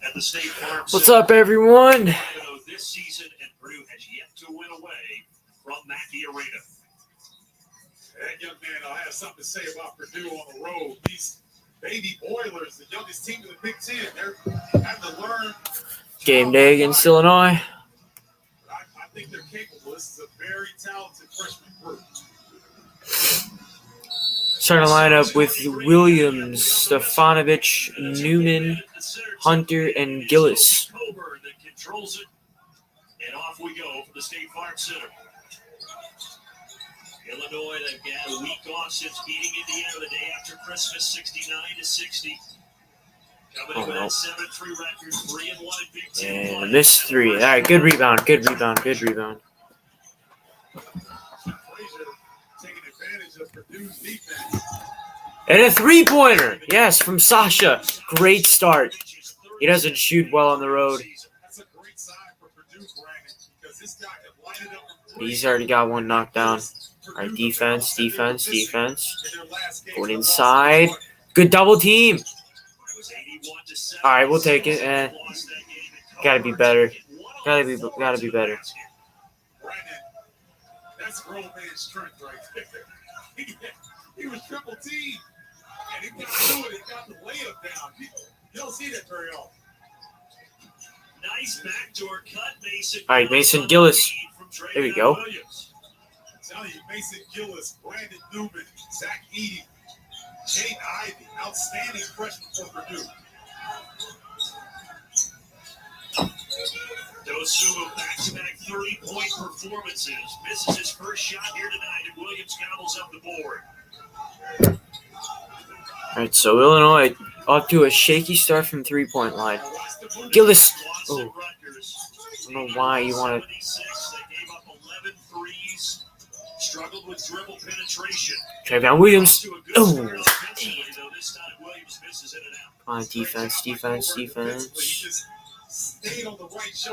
at the State Farm What's Center. up, everyone? This season, and Purdue has yet to win away from Mackey Arena. That young man will have something to say about Purdue on the road. These baby Oilers, the youngest team in the Big Ten, they're having to learn. Game day against Illinois. I think they're capable. This is a very talented freshman group. Starting lineup with Williams, Stefanovic, Newman, Hunter, and Gillis. And off we go from the State Farm Center. Illinois, they've got a week off since beating Indiana the day after Christmas, 69-60. Coming in with that 7-3 record, 3-1 in Big Ten. And missed three. All right, good rebound. Frazier taking advantage of Purdue's defense. And a three-pointer. Yes, from Sasha. Great start. He doesn't shoot well on the road. That's a great sign for Purdue, Brandon, because this guy can line it up with He's already got one knocked down. All right, defense. Going inside. Good double team. All right, we'll take it. Gotta be better. Gotta be better. Brandon, that's grown man strength right there. He was triple teamed, and he got through it. He got the layup down. You don't see that very often. Nice backdoor cut, Mason. All right, Mason Gillis. There we go. I'm telling you, Mason Gillis, Brandon Newman, Zach Edey, Jake Ivey, outstanding freshman for Purdue. Dosunmu back-to-back 30-point performances. Misses his first shot here tonight, and Williams gobbles up the board. All right, so Illinois off to a shaky start from three-point line. Gillis. Oh, I don't know why you want to. They gave up 11 threes. Struggled with dribble penetration. Travion Williams. Oh. This time Williams misses in and out. Come on, defense.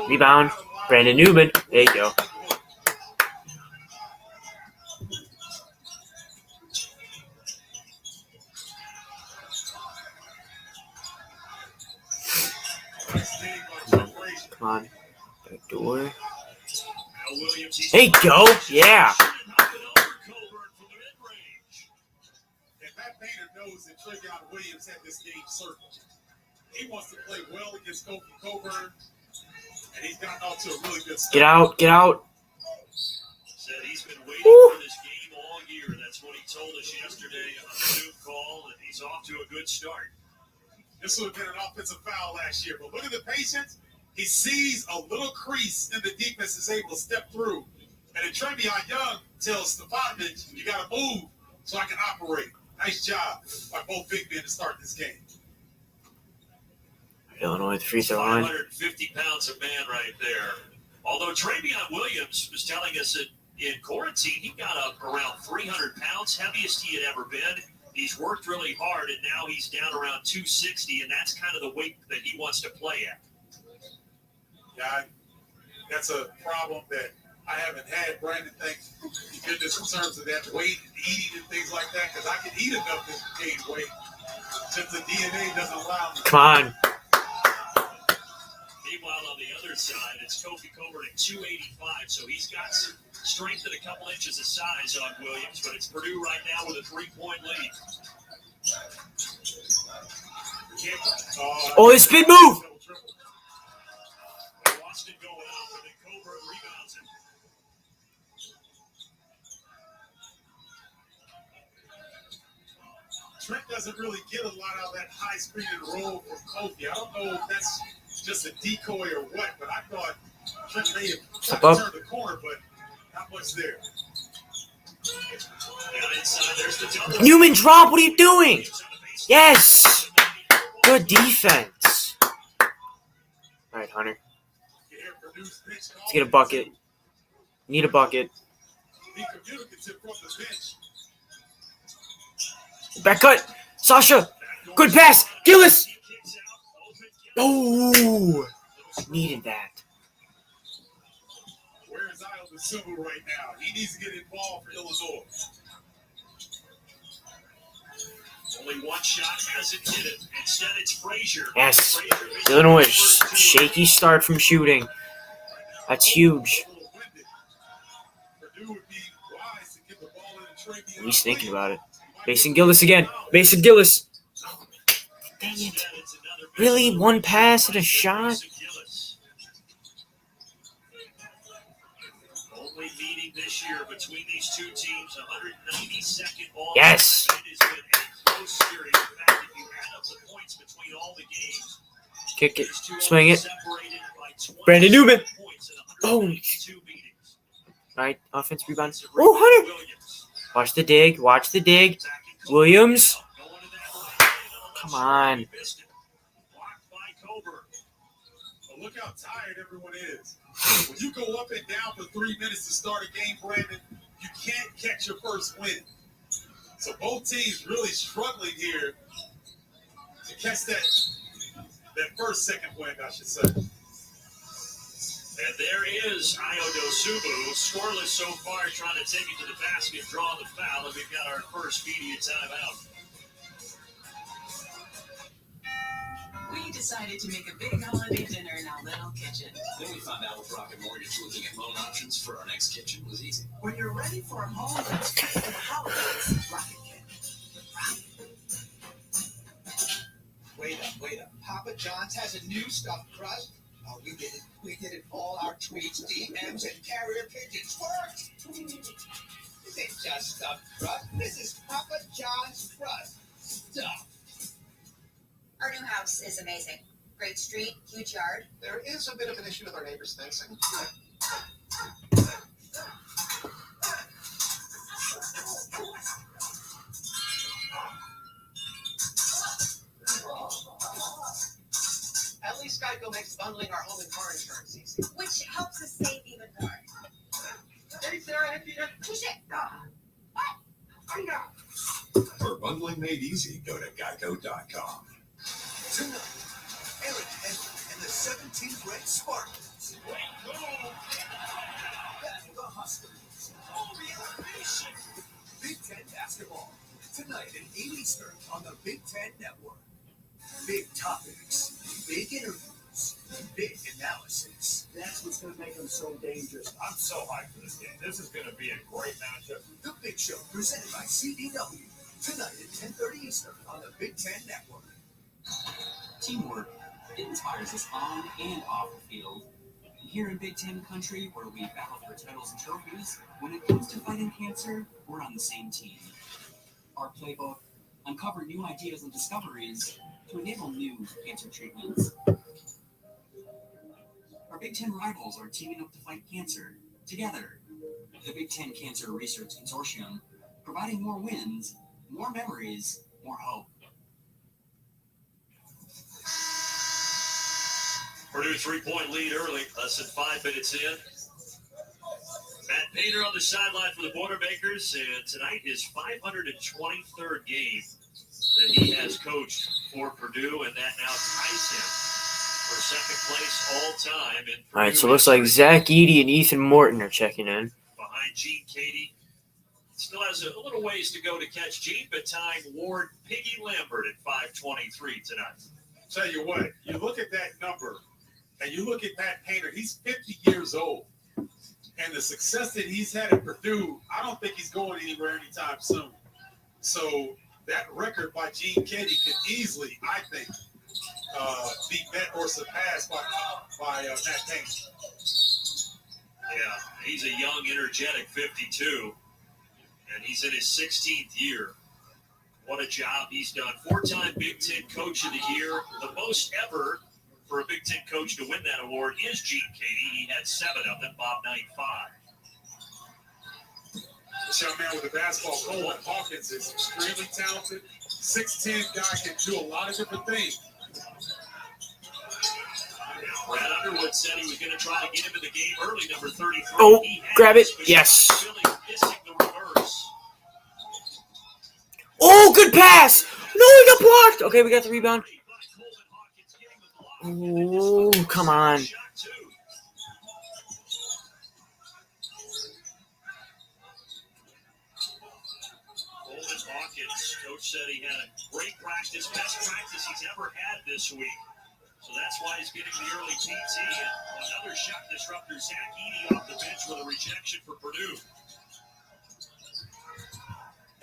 Rebound. Brandon Newman. There you go. Come on. Back door. There you go. Yeah. And Matt Painter knows that Travion Williams had this game circled. He wants to play well against Kofi Coburn, and he's gotten off to a really good start. Get out. Said he's been waiting for this game all year. That's what he told us yesterday on the Zoom call, and he's off to a good start. This would have been an offensive foul last year, but look at the patience. He sees a little crease, and the defense is able to step through. And then Travion Young tells Stefanovic, you got to move so I can operate. Nice job by both big men to start this game. Illinois with the free throw line. 550 pounds of man right there. Although Travion Williams was telling us that in quarantine, he got up around 300 pounds, heaviest he had ever been. He's worked really hard, and now he's down around 260, and that's kind of the weight that he wants to play at. Yeah, that's a problem that I haven't had, Brandon. Thank goodness in terms of that weight and eating and things like that, because I can eat enough to gain weight since the DNA doesn't allow me. Come on. Meanwhile, on the other side, it's Kofi Coburn at 285, so he's got some strength and a couple inches of size on Williams, but it's Purdue right now with a 3-point lead. Oh, it's spin move. Boston going out, but then Coburn rebounds it. Trent doesn't really get a lot out of that high screen and roll from Kofi. I don't know if that's just a decoy or what, but I thought Trent may have turned the corner, but not much there. Inside, there's the double. Newman, drop. What are you doing? Yes. Good defense. All right, Hunter. Let's get a bucket. Need a bucket. Back cut. Sasha. Good pass. Gillis. Oh. Needed that. Where's Dosunmu right now? He needs to get involved for Illinois. Only one shot hasn't hit it. Instead, it's Frazier. Yes. Illinois, shaky start from shooting. That's huge. He's thinking about it. Mason Gillis again. Mason Gillis. Oh, dang it. Really? One pass and a shot? Only meeting this year between these two teams, 192nd all. Yes. It has been a close series. In fact, if you add up the points between all the games, Kick it. these two Swing it. separated by 20 Brandon Newman. points in Oh. 192 meetings. Right. Offense rebound. Oh, Hunter. Watch the dig. Watch the dig. Williams. Come on. But look how tired everyone is. When you go up and down for 3 minutes to start a game, Brandon, you can't catch your first win. So both teams really struggling here to catch that second win, I should say. And there is Iodosubu, scoreless so far, trying to take it to the basket, draw the foul, and we've got our first media timeout. We decided to make a big holiday dinner in our little kitchen. Then we found out with Rocket Mortgage looking at loan options for our next kitchen was easy. When you're ready for a home that's just for the holidays, Rocket can. Wait up. Papa John's has a new stuffed crust. Oh, we did it. All our tweets, DMs, and carrier pigeons worked. This ain't just stuffed crust. This is Papa John's crust. Stuff. Our new house is amazing. Great street, huge yard. There is a bit of an issue with our neighbor's fencing. At least Geico makes bundling our home and car insurance easy. Which helps us save even more. Hey, Sarah, Push it. For bundling made easy, go to geico.com. Tonight, Eric Henry and the 17th ranked Spartans. Battle the Huskers. Big Ten basketball. Tonight at 8 Eastern on the Big Ten Network. Big topics, big interviews, big analysis. That's what's going to make them so dangerous. I'm so hyped for this game. This is going to be a great matchup. The Big Show, presented by CDW. Tonight at 10:30 Eastern on the Big Ten Network. Teamwork inspires us on and off the field. And here in Big Ten country, where we battle for titles and trophies, when it comes to fighting cancer, we're on the same team. Our playbook: uncover new ideas and discoveries to enable new cancer treatments. Our Big Ten rivals are teaming up to fight cancer together. The Big Ten Cancer Research Consortium, providing more wins, more memories, more hope. Purdue 3-point lead early, less than 5 minutes in. Matt Painter on the sideline for the Boilermakers, and tonight his 523rd game that he has coached for Purdue, and that now ties him for second place all time. All right, so it looks like Zach Edey and Ethan Morton are checking in. Behind Gene Katie. Still has a little ways to go to catch Gene, but tying Ward Piggy Lambert at 5:23 tonight. Tell you what, you look at that number, and you look at Matt Painter, he's 50 years old. And the success that he's had at Purdue, I don't think he's going anywhere anytime soon. So that record by Gene Katie could easily, I think, be met or surpassed by Matt Painter. Yeah, he's a young, energetic 52, and he's in his 16th year. What a job he's done. 4-time Big Ten Coach of the Year. The most ever for a Big Ten coach to win that award is Gene Katie. He had 7 of them, Bob Knight 5. This young man with the basketball, Cole Hawkins, is extremely talented. 6'10" guy can do a lot of different things. Brad Underwood said he was going to try to get him in the game early, number 33. Oh, grab it. Yes. Billy missing the reverse. Oh, good pass. No, he got blocked. Okay, we got the rebound. Oh, come on. Coleman Hawkins, coach said he had a Great practice, best practice he's ever had this week. So that's why he's getting the early PT. And another shot disruptor, Zach Edey off the bench with a rejection for Purdue.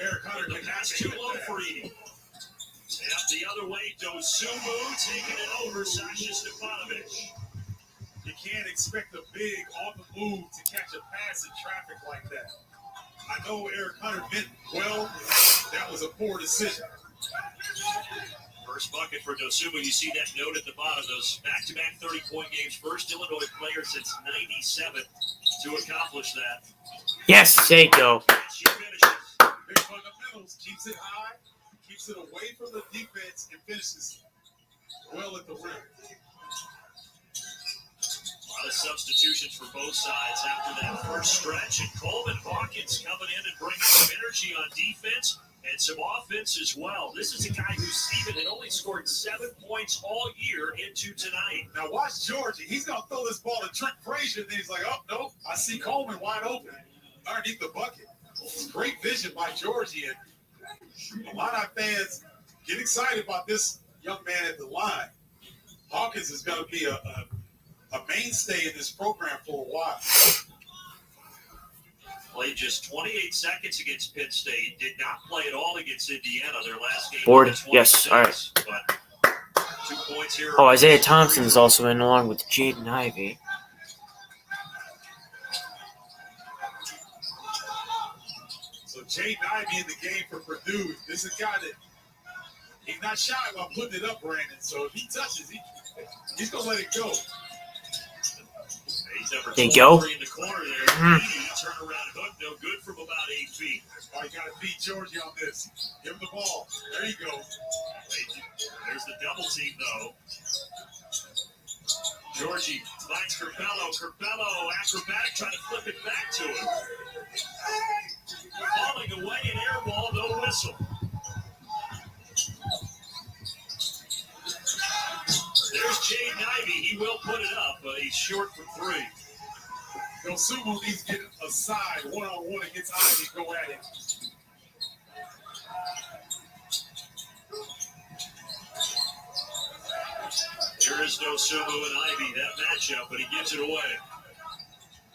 Eric Hunter, The pass too low for Edey. Yep, the other way, Dosumu taking it over Sasha Stefanovic. You can't expect a big on the move to catch a pass in traffic like that. I know Eric Hunter meant well. That was a poor decision. First bucket for Dosumu. You see that note at the bottom. Those back-to-back 30-point games. First Illinois player since '97 to accomplish that. Yes, there you go. She finishes. Big fundamentals, keeps it high, keeps it away from the defense, and finishes well at the rim. A lot of substitutions for both sides after that first stretch. And Coleman Hawkins coming in and bringing some energy on defense and some offense as well. This is a guy who, Steven, had only scored 7 points all year into tonight. Now watch Georgie. He's going to throw this ball to Trent Frazier, and then he's like, oh, no, I see Coleman wide open underneath the bucket. It's great vision by Georgie, and a lot of fans get excited about this young man at the line. Hawkins is going to be a mainstay in this program for a while. Played just 28 seconds against Penn State. Did not play at all against Indiana. Their last game. Board. Yes. All right. But 2 points here. Oh, Isaiah Thompson is also in along with Jaden Ivey. So Jaden Ivey in the game for Purdue. This is a guy that he's not shy about putting it up, Brandon. So if he touches, he's going to let it go. There you go. In the corner there. Turn around hook, no good from about 8 feet. Oh, you got to beat Georgie on this. Give him the ball. There you go. There's the double team, though. Georgie finds Curbelo. Curbelo, acrobatic, trying to flip it back to him. Falling away, an air ball, no whistle. There's Jaden Ivey. He will put it up, but he's short for 3. Dosumu needs to get aside one-on-one against Ivey. Go at it. Here is Dosumu and Ivey, that matchup, but he gives it away.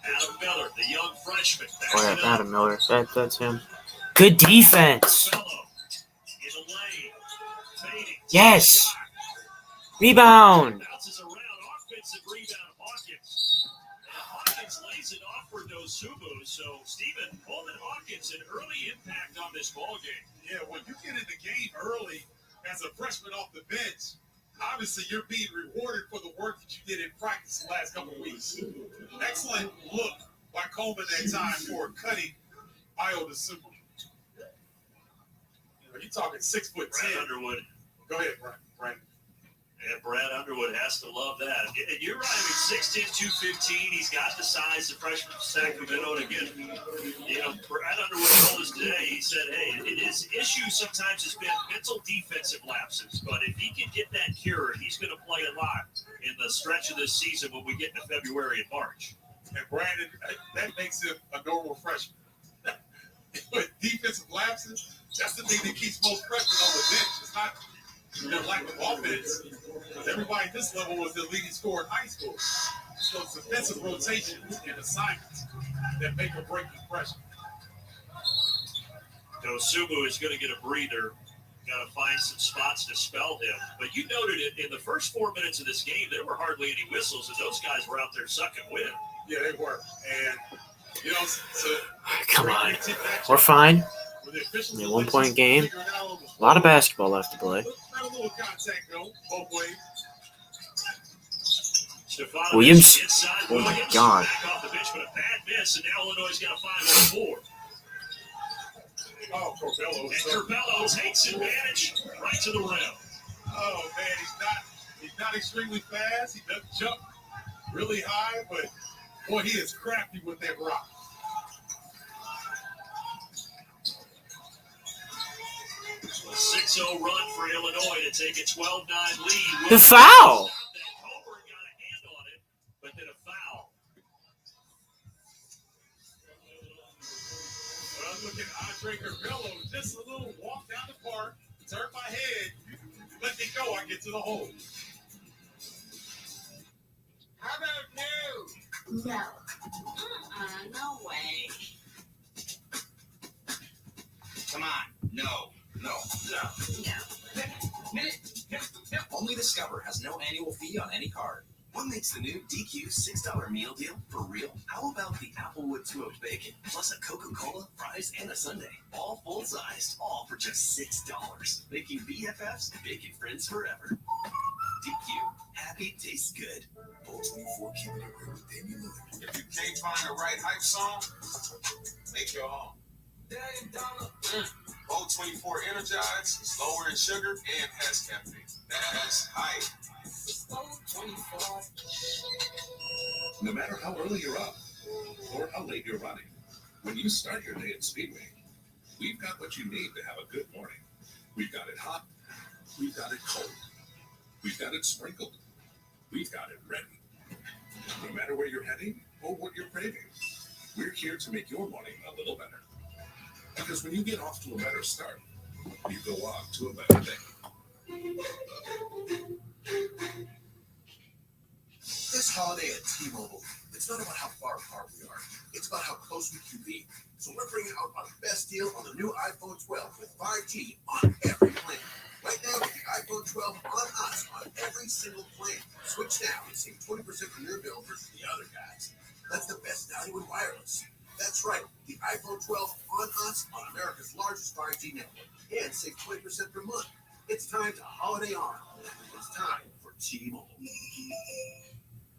Adam Miller, the young freshman. Oh, yeah, Adam Miller. That's him. Good defense. Yes. Rebound. Bounces around, offensive rebound, Hawkins. And Hawkins lays it off for Dosumu. So, Stephen, Coleman Hawkins, an early impact on this ball game. Yeah, when you get in the game early as a freshman off the bench, obviously you're being rewarded for the work that you did in practice the last couple of weeks. Excellent look by Coleman that time for cutting Ayo Dosumu. You're talking 6'10". Brad Underwood. Go ahead, Brad. And Brad Underwood has to love that. And you're right. I mean, 6'10", 215. He's got the size, the freshman from Sacramento. And again, Brad Underwood told us today, he said, hey, his issue sometimes has been mental defensive lapses. But if he can get that cured, he's going to play a lot in the stretch of this season when we get into February and March. And Brandon, that makes him a normal freshman. But defensive lapses, that's the thing that keeps most freshmen on the bench. It's not their lack of offense, because everybody at this level was the leading scorer in high school. So it's defensive rotations and assignments that make or break the freshman. Dosumu is going to get a breather. Got to find some spots to spell him. But you noted it in the first 4 minutes of this game, there were hardly any whistles, and those guys were out there sucking wind. Yeah, they were. And, so come on. We're fine. I mean, 1 point game. A lot of basketball left to play. Let a little contact go both ways. Williams. Oh my God. Back off the bench, but a bad miss, and now Illinois got to find 1 more. Oh, Curbelo. And Curbelo takes advantage right to the rim. Oh, man, he's not extremely fast. He doesn't jump really high, but, boy, he is crafty with that rock. A 6-0 run for Illinois to take a 12-9 lead. The foul. Coburn got a hand on it, but then a foul. Well, I'm looking at Andre Curbelo, just a little walk down the park, turn my head go, I get to the hole. How about no? No. No way. Come on. No. No. Only Discover has no annual fee on any card. What makes the new DQ $6 meal deal for real? How about the Applewood smoked bacon, plus a Coca-Cola, fries, and a sundae? All full-sized, all for just $6. Making BFFs bacon friends forever. DQ. Happy tastes good. Bowl 24 keep it real with Damian Lillard. If you can't find the right hype song, make your own. Bowl 24 energized, is lower in sugar, and has caffeine. That's hype. No matter how early you're up or how late you're running, when you start your day at Speedway, we've got what you need to have a good morning. We've got it hot. We've got it cold. We've got it sprinkled. We've got it ready. No matter where you're heading or what you're craving, we're here to make your morning a little better. Because when you get off to a better start, you go on to a better day. This holiday at T-Mobile, it's not about how far apart we are. It's about how close we can be. So we're bringing out our best deal on the new iPhone 12 with 5G on every plan. Right now, with the iPhone 12 on us on every single plan. Switch now and save 20% on your bill versus the other guys. That's the best value in wireless. That's right, the iPhone 12 on us on America's largest 5G network. And save 20% per month. It's time to holiday on. It's time for T-Mobile.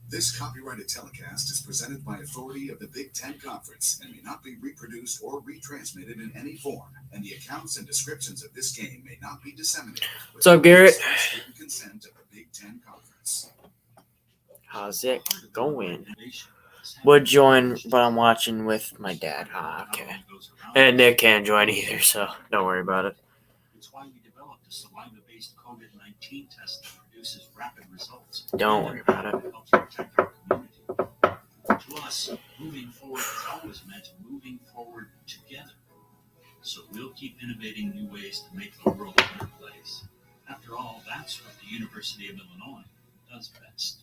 This copyrighted telecast is presented by authority of the Big Ten Conference and may not be reproduced or retransmitted in any form. And the accounts and descriptions of this game may not be disseminated. What's up, Garrett? Written consent of the Big Ten Conference. How's it going? Would join, but I'm watching with my dad. Ah, okay. And Nick can't join either, so don't worry about it. It's why we developed a saliva-based COVID-19 test that produces rapid results. Don't worry about it. Helps protect our community. To us, moving forward has always meant moving forward together. So we'll keep innovating new ways to make the world a better place. After all, that's what the University of Illinois does best.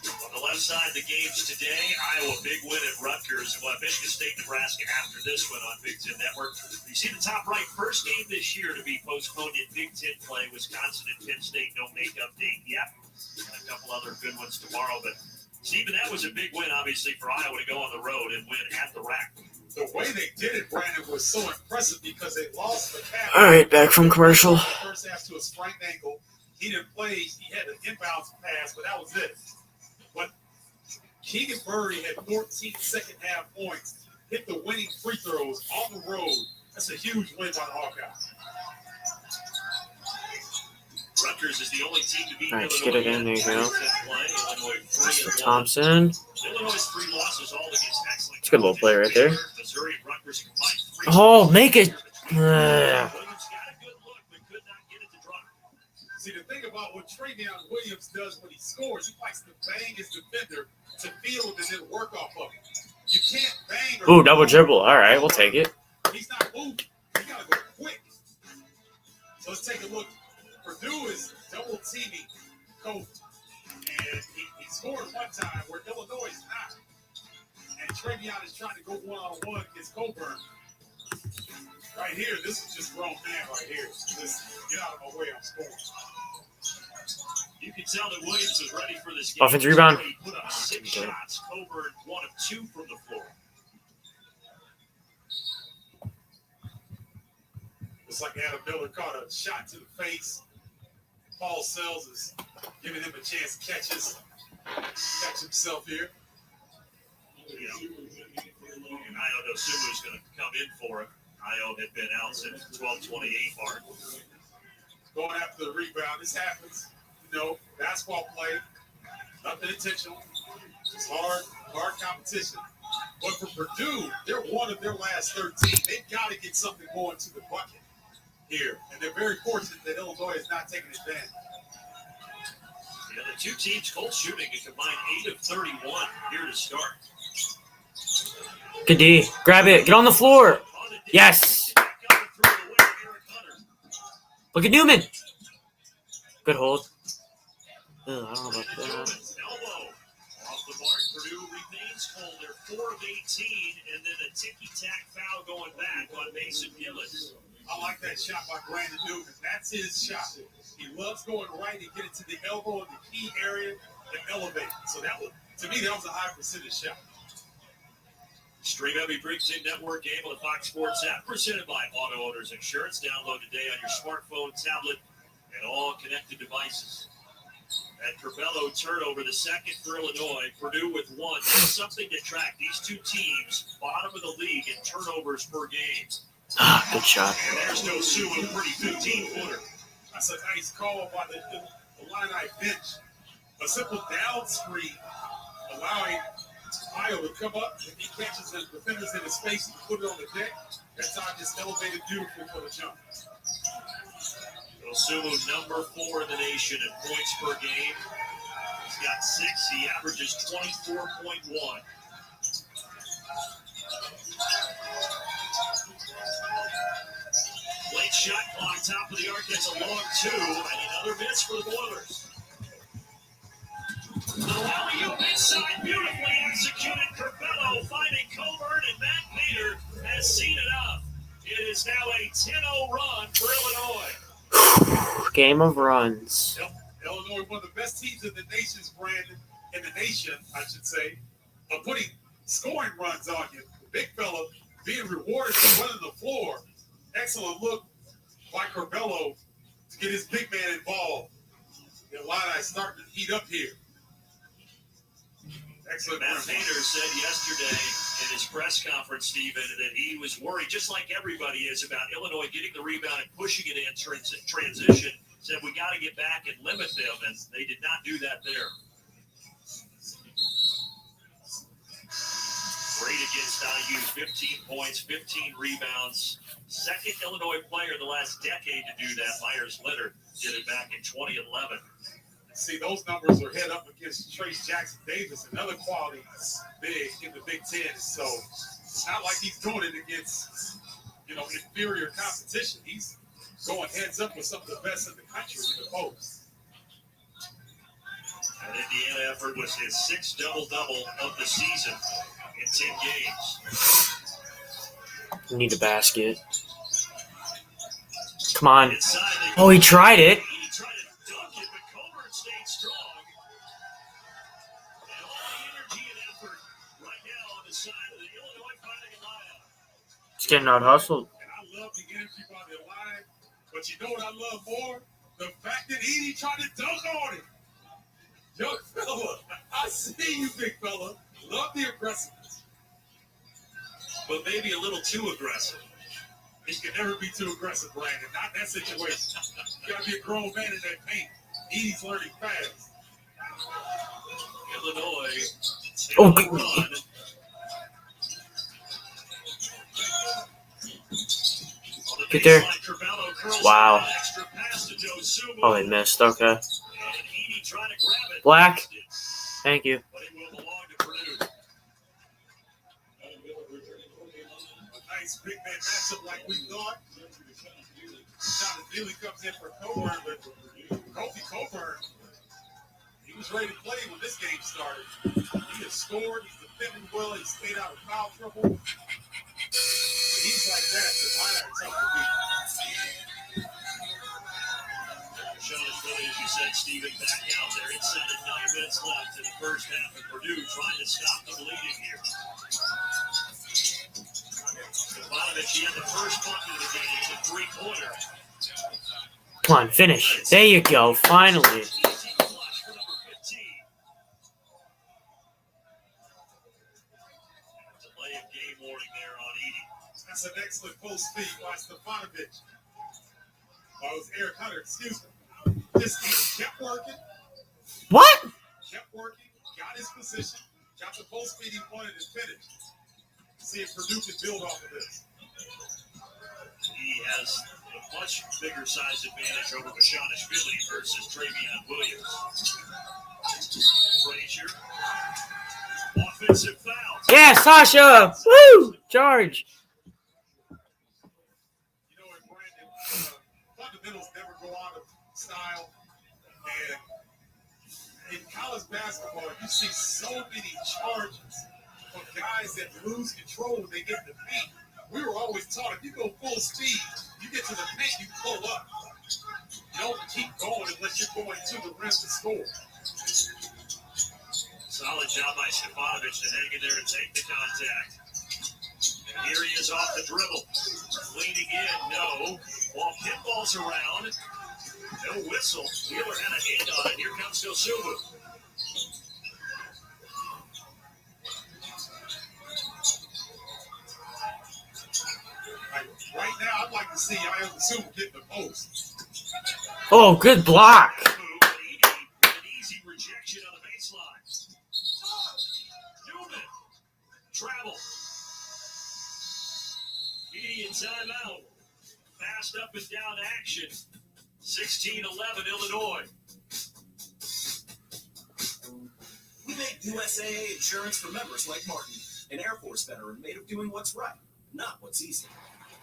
On the left side of the games today, Iowa big win at Rutgers, and we'll have Michigan State, Nebraska after this one on Big Ten Network. You see the top right, first game this year to be postponed in Big Ten play. Wisconsin and Penn State, no makeup date yet. And a couple other good ones tomorrow. But Stephen, that was a big win, obviously, for Iowa to go on the road and win at the rack. The way they did it, Brandon, was so impressive because they lost the pass. All right, back from commercial. First half to a sprained ankle. He didn't play. He had an inbounds pass, but that was it. But Keegan Murray had 14 second half points, hit the winning free throws on the road. That's a huge win by the Hawkeyes. Rutgers is the only team to beat All right, Illinois. just get it in. There you go. Illinois 3-1. Thompson. Illinois' 3 losses, all against excellent. It's a good little play right there. Missouri and Rutgers combined 3. Oh, make it. Williams got a good look, but could not get it to drop. See, the thing about what Travion Williams does when he scores, he likes to bang his defender to feel and then work off of it. You can't bang. Ooh, double dribble. All right, we'll take it. He's not moving. He got to go quick. So let's take a look. Purdue is double teaming Kobe. And he scored one time where Illinois is not. And Travion is trying to go one-on-one against Coburn. Right here, this is just grown man right here. Just get out of my way, I'm scoring. You can tell that Williams is ready for this game. Offensive rebound. He put up 6 shots. Coburn 1 of 2 from the floor. Looks like Adam Miller caught a shot to the face. Paul Sells is giving him a chance to catch himself here. And Io Dosumu is going to come in for it. Io had been out since the 12:28 mark. Going after the rebound. This happens. You know, basketball play. Nothing intentional. It's hard competition. But for Purdue, they're one of their last 13. They've got to get something going to the bucket here. And they're very fortunate that Illinois is not taking advantage. Yeah, the two teams, Colts shooting a combined 8 of 31 here to start. Good D. Grab it. Get on the floor. Yes. Look at Newman. Good hold. I don't know about that. Elbow off the mark. Purdue remains cold. They're 4 of 18, and then a ticky-tack foul going back on Mason Gillis. I like that shot by Brandon Newman. That's his shot. He loves going right and get it to the elbow in the key area and elevate. So that was, to me, that was a high percentage shot. Stream every Big Ten Network game on the Fox Sports app, presented by Auto Owners Insurance. Download today on your smartphone, tablet, and all connected devices. At Corbello turnover, the second for Illinois. Purdue with 1. That's something to track. These two teams, bottom of the league in turnovers per game. Good shot. And there's no Sumo, pretty 15-footer. That's a nice call by the Illini bench. A simple down screen, allowing Io to come up. If he catches the defenders in his face and put it on the deck, that time just elevated beautifully for the jump. Sumo, number 4 in the nation in points per game. He's got 6. He averages 24.1. Late shot clock, top of the arc. That's a long 2, and another miss for the Boilers. The alley-oop inside, beautifully executed. Corbello finding Coburn, and Matt Peter has seen enough. It is now a 10-0 run for Illinois. Game of runs. Illinois, one of the best teams in the nation's Brandon, in the nation, I should say, of putting scoring runs on you. The big fella being rewarded for running the floor. Excellent look by Corbello to get his big man involved. The Illini starting to heat up here. Excellent. Matt Painter said yesterday in his press conference, Stephen, that he was worried, just like everybody is, about Illinois getting the rebound and pushing it in transition. Said we got to get back and limit them, and they did not do that there. Great against IU, 15 points, 15 rebounds. Second Illinois player in the last decade to do that. Myers Leonard did it back in 2011. See, those numbers are head up against Trace Jackson Davis, another quality big in the Big Ten. So it's not like he's doing it against, inferior competition. He's going heads up with some of the best in the country in the post. That Indiana effort was his 6th double-double of the season in 10 games. Need a basket. Come on. Oh, he tried it. He tried to dunk it, but Coburn stayed strong. And all the energy and effort right now on the side of the Illinois Fighting Illini. He's getting out hustled. And I love the energy by the Illini, but you know what I love more? The fact that Edie tried to dunk on it. Young fella, I see you, big fella. Love the aggressiveness. But maybe a little too aggressive. He can never be too aggressive, Brandon. Not in that situation. You got to be a grown man in that paint. Edie's learning fast. Illinois Oh, take a run. Get there. Wow. Oh, they missed. Okay. Black. Thank you. But it will belong to Purdue. A nice big man matchup like we thought. Jonathan Neely comes in for Coburn, but Kofi Coburn, he was ready to play when this game started. He has scored, he's defending well, he stayed out of foul trouble. When he's like that, the line are tough to beat. Jonas Billy, as you said, Stephen, back out there inside of 9 minutes left in the first half of Purdue trying to stop the bleeding here. Stefanovic, he had the first bucket of the game. It's a 3-pointer. Come on, finish. There you go. Finally. Easy flush for number 15. Delay of game warning there on Edie. That's an excellent post feed by Stefanovic. Oh, it was Eric Hunter, excuse me. Just kept working. What? Kept working, got his position, got the post feed he wanted to finish. See if Purdue can build off of this. He has a much bigger size advantage over Bashanishvili versus Travion Williams. Frazier. Offensive foul. Yeah, Sasha. Woo! Charge. You know what, Brandon? Fundamentals never in college basketball, you see so many charges of guys that lose control when they get in the paint. We were always taught if you go full speed, you get to the paint, you pull up. You don't keep going unless you're going to the rim to score. Solid job by Stefanovic to hang in there and take the contact. And here he is off the dribble. Leaning in, no. While pinball's around, no whistle. Wheeler had a hand on it. Here comes Silva. Right now, I'd like to see Ayo Silva get the post. Oh, good block. An easy rejection on the baseline. Newman. Travel. Immediate timeout. Fast up and down action. 16-11 Illinois. We make USAA insurance for members like Martin, an Air Force veteran made of doing what's right, not what's easy.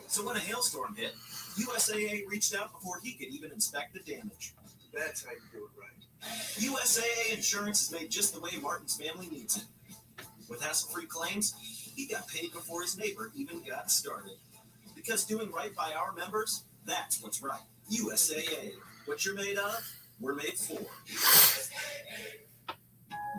So when a hailstorm hit, USAA reached out before he could even inspect the damage. That's how you do it right. USAA insurance is made just the way Martin's family needs it. With hassle-free claims, he got paid before his neighbor even got started. Because doing right by our members, that's what's right. USAA. What you're made of, we're made for.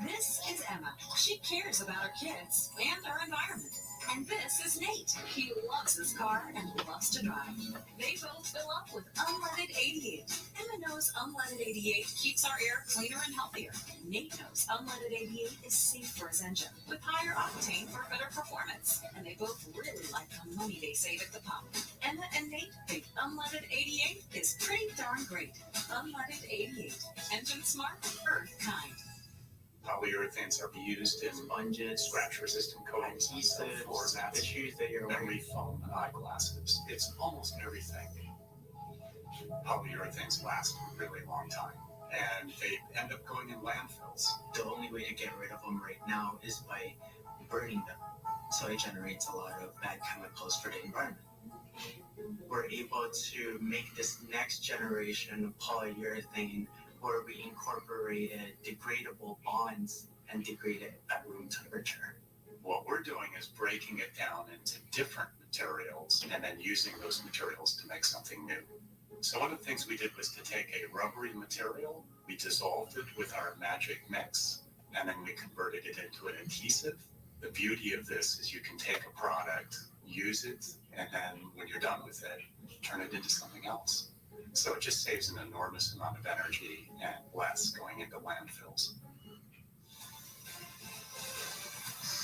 This is Emma. She cares about her kids and our environment. And this is Nate. He loves his car and loves to drive. They both fill up with unleaded 88. Emma knows unleaded 88 keeps our air cleaner and healthier. Nate knows unleaded 88 is safe for his engine with higher octane for better performance. And they both really like the money they save at the pump. Emma and Nate think unleaded 88 is pretty darn great. Unleaded 88. Engine smart, earth kind. Polyurethanes are used in Sponges, scratch-resistant coatings on cell adhesives, floor mats, tissues that you're memory foam, and eyeglasses. It's almost everything. Polyurethanes last a really long time, and they end up going in landfills. The only way to get rid of them right now is by burning them. So it generates a lot of bad chemicals for the environment. We're able to make this next generation polyurethane where we incorporated degradable bonds and degrade it at room temperature. What we're doing is breaking it down into different materials and then using those materials to make something new. So one of the things we did was to take a rubbery material, we dissolved it with our magic mix, and then we converted it into an adhesive. The beauty of this is you can take a product, use it, and then when you're done with it, turn it into something else. So it just saves an enormous amount of energy and less going into landfills.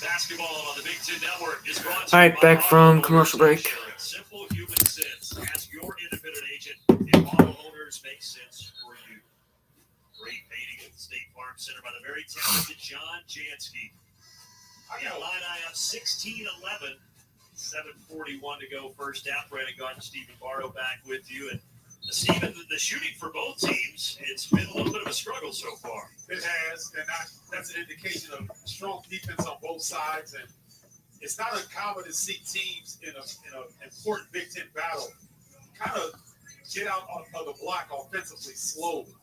Basketball on the Big Ten Network is brought to All you right, by back from Auto commercial Owners break. Insurance. Simple human sense. Ask your independent agent if auto owners make sense for you. Great painting at the State Farm Center by the very talented John Jansky. Illini up 16-11. 7:41 to go first half. Brandon Gardner, Stephen Barrow back with you. And Stephen, the shooting for both teams, it's been a little bit of a struggle so far. It has, and that's an indication of strong defense on both sides. And it's not uncommon to see teams in an important Big Ten battle kind of get out of the block offensively slowly.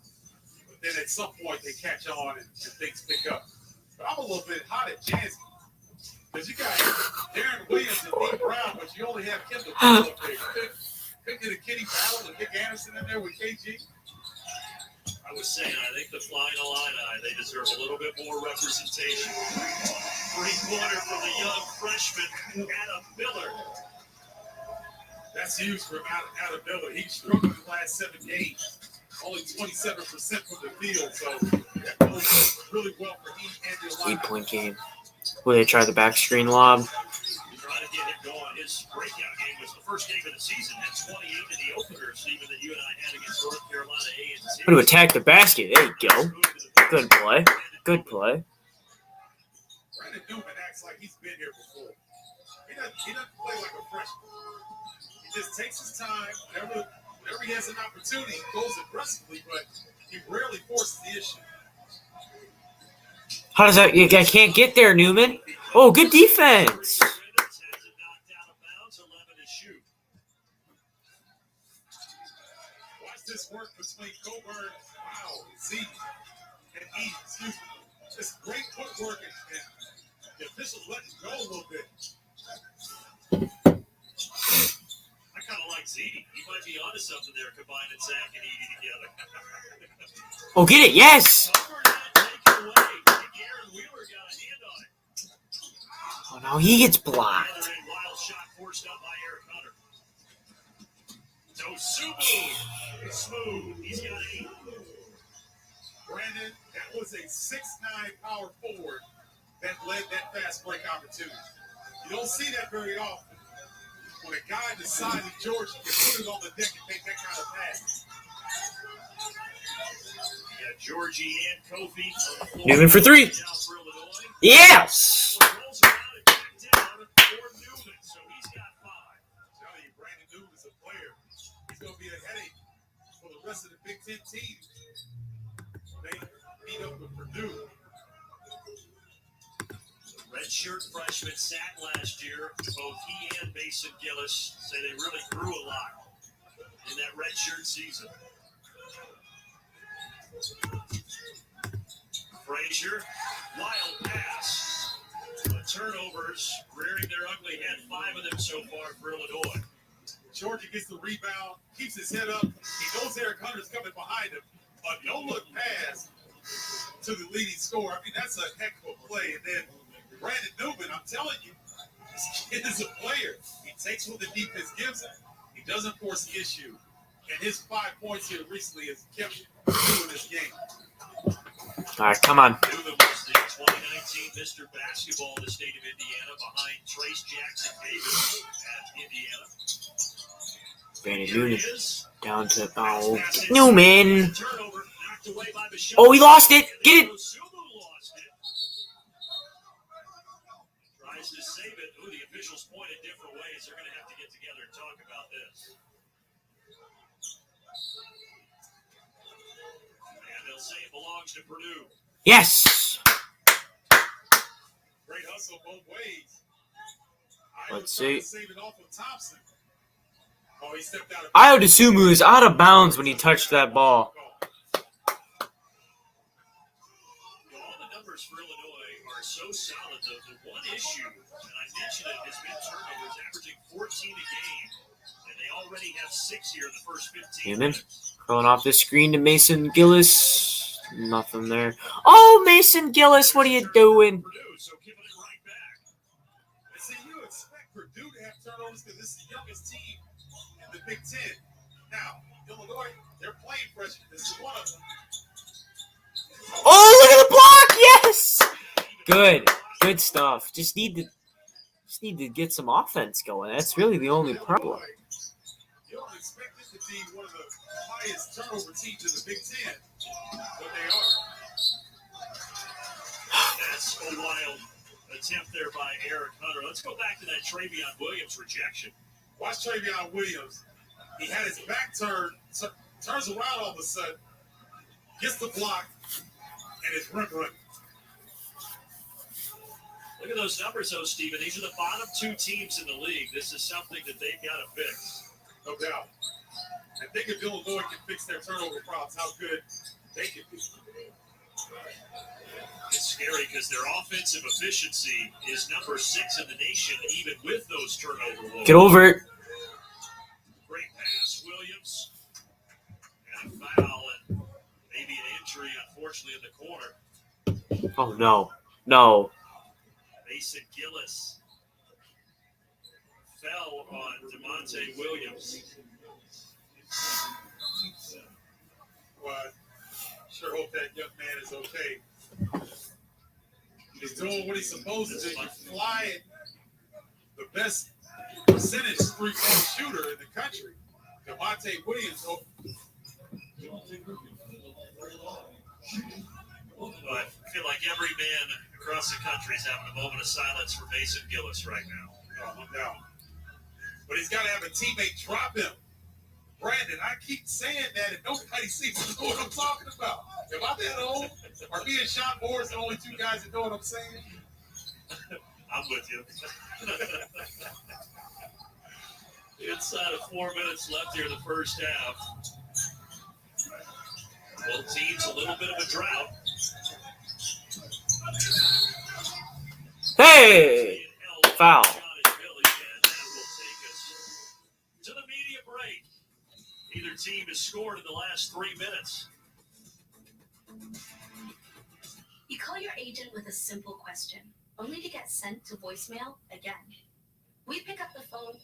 But then at some point they catch on and things pick up. But I'm a little bit hot at Jansky. Because you got Darren Williams and Dean Brown, but you only have Kendall up there. Couldn't get a kitty battle with Nick Anderson in there with KG? I was saying, I think the Flying Illini, they deserve a little bit more representation. Three-pointer from the young freshman, Adam Miller. That's huge for Adam Miller. He struggled the last 7 games. Only 27% from the field, so that goes really well for him and the Illini. 8-point game. Will they try the back screen lob? Trying to get him going. His breakout game was the first game of the season. Had 28 in the opener, Stephen, that you and I had against North Carolina A&T. Going to attack the basket. There you go. Good play. Good play. Brandon Newman acts like he's been here before. He doesn't play like a freshman. He just takes his time. Whenever he has an opportunity, he goes aggressively, but he rarely forces the issue. How does that? I can't get there, Newman. Oh, good defense. Watch this work between Coburn, wow, Z, and Eads. footwork and the officials let it go a little bit. I kind of like Zeke. He might be onto something there, combining Zach and Edie together. Oh, get it. Yes. Cover that, take it away. I think Aaron Wheeler got a hand on it. Oh, no. He gets The blocked. other end, wild shot forced up by Eric Hunter. Tosumu. Smooth. He's got 8. Brandon, that was a 6'9" power forward that led that fast break opportunity. You don't see that very often. When a guy the size of Georgia can put it on the deck and make that kind of pass. You got Georgie and Kofi on the floor. Newman for 3. Now for Illinois. Yes. Rolls around and back down for Newman, so he's got 5. I'm telling you, Brandon Newman is a player. He's going to be a headache for the rest of the Big Ten teams. They beat up with Purdue. Redshirt freshman sat last year. Both he and Mason Gillis say they really grew a lot in that redshirt season. Frazier, wild pass. Turnovers rearing their ugly head. 5 of them so far for Illinois. Georgia gets the rebound, keeps his head up. He knows Eric Hunter's coming behind him. A no-look pass to the leading scorer. I mean, that's a heck of a play. And then Brandon Newman, I'm telling you, this kid is a player. He takes what the defense gives him. He doesn't force the issue. And his 5 points here recently has kept Purdue in this game. All right, come on. Newman was the 2019 Mr. Basketball in the state of Indiana behind Trace Jackson Davis at Indiana. Brandon Here Newman he is. down to Pass Newman. Turnover knocked away by Michelle. Oh, he lost it. Get it. Sumu lost it. Tries to save it. Ooh, the officials point in different ways. They're going to have to get together and talk about this. And they'll say it belongs to Purdue. Yes. Great hustle both ways. Let's see. Save it off of Thompson. Oh, he stepped out of Ayo Dosunmu is out of bounds when he touched that ball. All the numbers for Illinois are so solid, though. The one issue, and I mentioned it, has been turnovers, averaging 14 a game. And they already have 6 here in the first 15 Newman minutes. curling off the screen to Mason Gillis. Nothing there. Oh, Mason Gillis, what are you doing? Purdue, so giving it right back. And see, you expect Purdue to have turnovers because this is the youngest team in the Big Ten. Now, Illinois, they're playing freshmen. This is one of them. Oh, look at the block. Yes. Good. Good stuff. Just need to get some offense going. That's really the only problem. You don't expect this to be one of the highest turnover teams in the Big Ten, but they are. That's a wild attempt there by Eric Hunter. Let's go back to that Travion Williams rejection. Watch Travion Williams. He had his back turned, turns around all of a sudden, gets the block, and is running. Look at those numbers, though, Steven. These are the bottom 2 teams in the league. This is something that they've got to fix. No doubt. I think if Illinois can fix their turnover problems, how good they can be. It's scary because their offensive efficiency is number 6 in the nation, even with those turnover woes. Get over it. Great pass, Williams. And a foul, and maybe an injury, unfortunately, in the corner. Oh, no. No. Mason Gillis fell on DeMonte Williams. But sure hope that young man is okay. He's doing what he's supposed to do. He's flying the best percentage three-point shooter in the country. DeMonte Williams. But I feel like every man across the country is having a moment of silence for Mason Gillis right now. No doubt. But he's got to have a teammate drop him. Brandon, I keep saying that and nobody seems to know what I'm talking about. Am I that old? Are me and Sean Moore the only 2 guys that know what I'm saying? I'm with you. Inside of 4 minutes left here in the first half. Both teams a little bit of a drought. Hey! Foul. To the media break. Neither team has scored in the last 3 minutes. You call your agent with a simple question, only to get sent to voicemail again. We pick up the phone.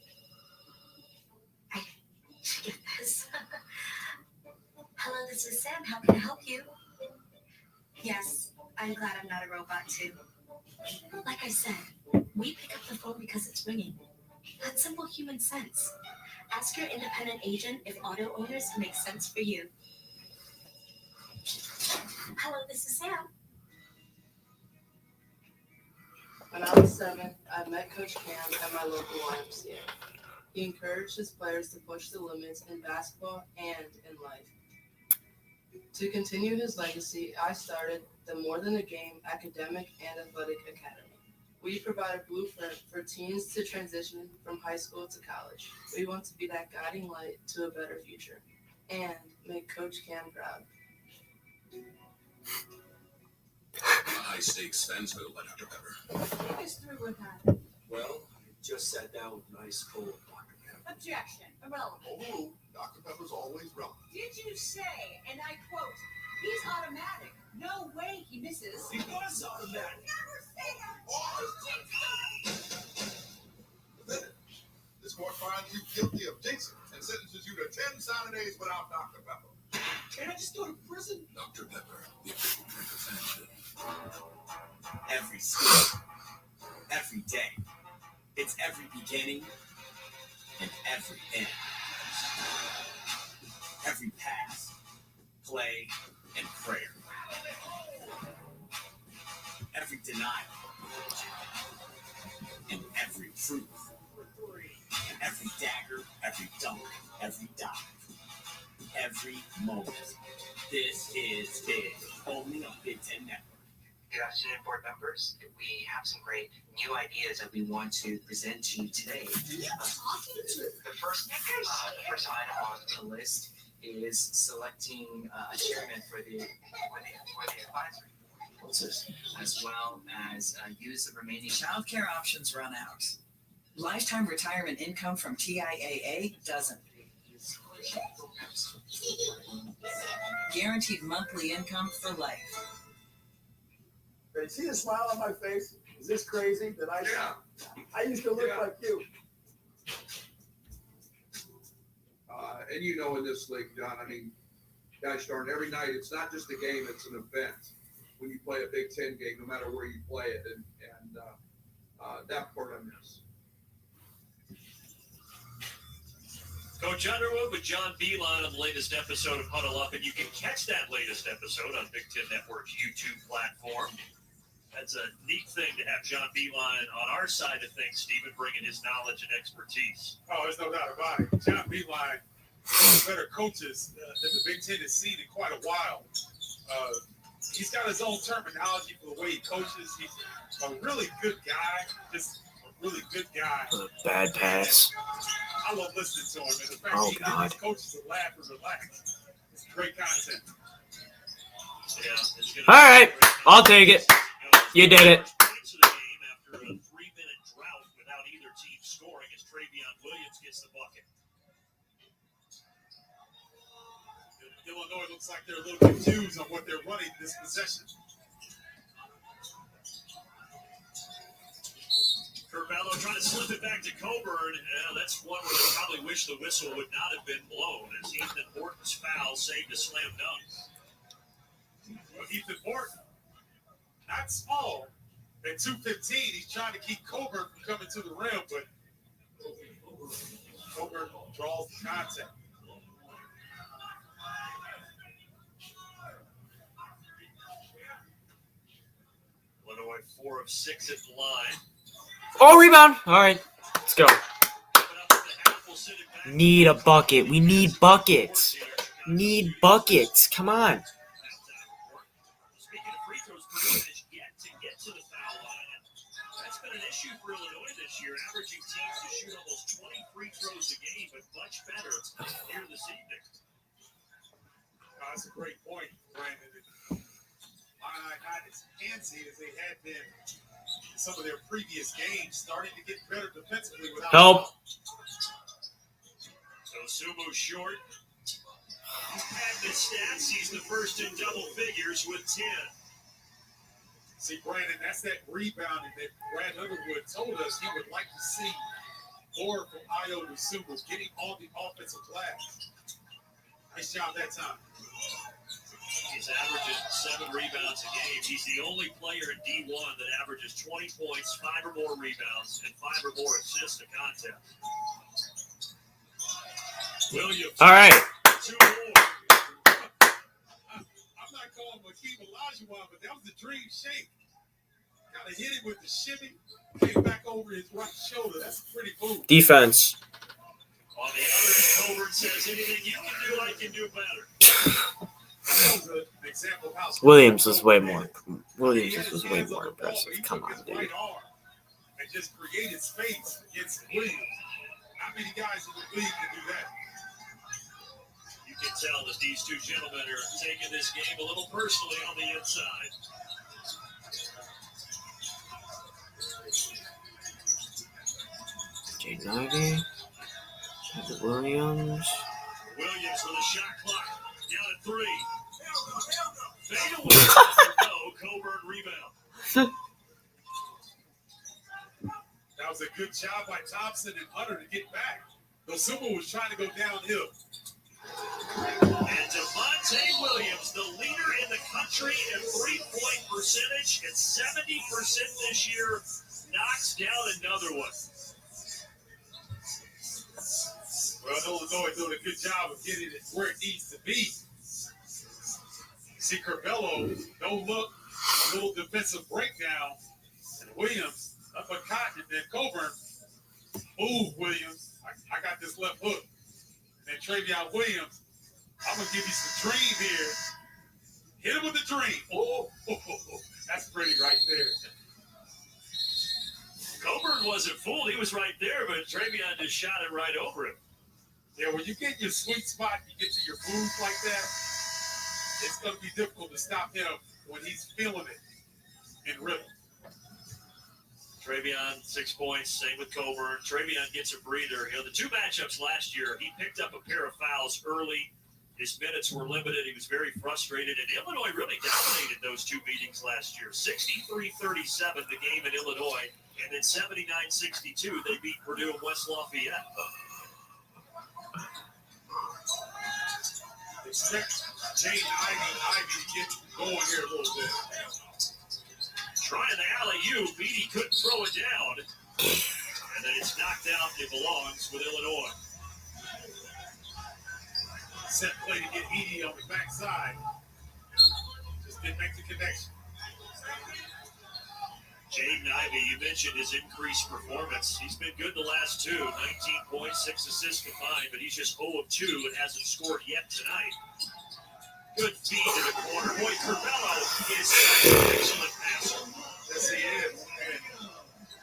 I get this. Hello, this is Sam. How can I help you? Yes, I'm glad I'm not a robot too. Like I said, we pick up the phone because it's ringing. That's simple human sense. Ask your independent agent if auto owners make sense for you. Hello, this is Sam. When I was 7, I met Coach Cam at my local YMCA. He encouraged his players to push the limits in basketball and in life. To continue his legacy, I started the More Than a Game Academic and Athletic Academy. We provide a blueprint for teens to transition from high school to college. We want to be that guiding light to a better future and make Coach Cam proud. High-stakes Fansville by Dr. Pepper. Take us through what happened. Well, I just sat down with an ice cold Dr. Pepper. Objection. Irrelevant. Oh, Dr. Pepper's always relevant. Did you say, and I quote, he's automatic. No way he misses. He was automatic. Never say that. This court finds you guilty of jinxing and sentences you to 10 Saturdays without Dr. Pepper. Can I just go to prison? Dr. Pepper, the official drink of Fansville. Every school, every day. It's every beginning and every end. Every pass, play, and prayer. Every denial and every truth. Every dagger, every dunk, every dive. Every moment. This is big. Only on Big Ten Network. Good afternoon, board members. We have some great new ideas that we want to present to you today. The first item on the list is selecting a chairman for the advisory board, as well as use of remaining child care options run out. Lifetime retirement income from TIAA doesn't. Guaranteed monthly income for life. Hey, see the smile on my face? Is this crazy that I used to look like you? And you know, in this league, John, I mean, gosh darn, every night it's not just a game; it's an event. When you play a Big Ten game, no matter where you play it, and that part I miss. Coach Underwood with John Beeline on the latest episode of Huddle Up, and you can catch that latest episode on Big Ten Network's YouTube platform. That's a neat thing to have John Beeline on our side of things, Stephen, bringing his knowledge and expertise. Oh, there's no doubt about it. John Beeline, one of the better coaches that the Big Ten has seen in quite a while. He's got his own terminology for the way he coaches. He's a really good guy, just a really good guy. Bad pass. I love listening to him. And the fact Oh, he gives God. his coaches a laugh and relax. It's great content. Yeah, it's gonna All right, I'll take it. You did it. Points of the game after a 3-minute drought without either team scoring as Travion Williams gets the bucket. Illinois looks like they're a little confused on what they're running this possession. Curbelo trying to slip it back to Coburn. That's one where they probably wish the whistle would not have been blown, as Ethan Horton's foul saved a slam dunk. Well, Ethan Horton, not small. At 215, he's trying to keep Coburn from coming to the rim, but Coburn draws the contact. Illinois 4 of 6 at the line. Oh, rebound. All right, let's go. Need a bucket. We need buckets. Need buckets. Come on. Speaking of free throws, Purdue has yet to get to the foul line. That's been an issue for Illinois this year, averaging teams to shoot almost 20 free throws a game, but much better here this evening. That's a great point, Brandon. Illini not as fancy as they had been in some of their previous games, starting to get better defensively without Help. So Sumu short. He's packed his stats. He's the first in double figures with 10. See, Brandon, that's that rebounding that Brad Underwood told us he would like to see more from Ayo Sumu, getting on the offensive glass. Nice job that time. He's averaging 7 rebounds a game. He's the only player in D1 that averages 20 points, 5 or more rebounds, and 5 or more assists a contest. Williams. All right. 2 more. I'm not calling Hakeem Olajuwon, but that was the dream shake. Got to hit it with the shimmy. Came back over his right shoulder. That's a pretty move. Defense. On the other end, Colbert says anything you can do, I can do better. That was an example of how Williams was way more impressive. Come on, dude. Right arm and just created space against Williams. Not many guys in the league can do that. You can tell that these two gentlemen are taking this game a little personally on the inside. Jaden Ivey. Williams. Williams with a shot clock. Down at 3. Fade away. No, Coburn rebound. That was a good job by Thompson and Hunter to get back. Sumu was trying to go downhill. And Devontae Williams, the leader in the country in three-point percentage at 70% this year, knocks down another one. Well, Illinois doing a good job of getting it where it needs to be. See Curbelo, no look, a little defensive breakdown. And Williams, up a cotton, and then Coburn, move, Williams. I got this left hook. And then Travion Williams, I'm going to give you some dream here. Hit him with the dream. Oh, that's pretty right there. Coburn wasn't fooled. He was right there, but Travion just shot it right over him. Yeah, when you get your sweet spot, you get to your groove like that, it's going to be difficult to stop him when he's feeling it in rhythm. Travion, 6 points. Same with Coburn. Travion gets a breather. You know, the two matchups last year, he picked up a pair of fouls early. His minutes were limited. He was very frustrated. And Illinois really dominated those two meetings last year. 63-37, the game in Illinois. And then 79-62, they beat Purdue and West Lafayette. Expect Jane Ivy to get going here a little bit. Trying the alley-oop. Beatty couldn't throw it down. And then it's knocked out. It belongs with Illinois. Set play to get Edie on the backside. Just didn't make the connection. Jaden Ivey, you mentioned his increased performance. He's been good the last two, 19 points, 6 assists combined, but he's just 0 of 2 and hasn't scored yet tonight. Good feed to the corner. Boy, Curbelo is such an excellent passer. Yes, he is. And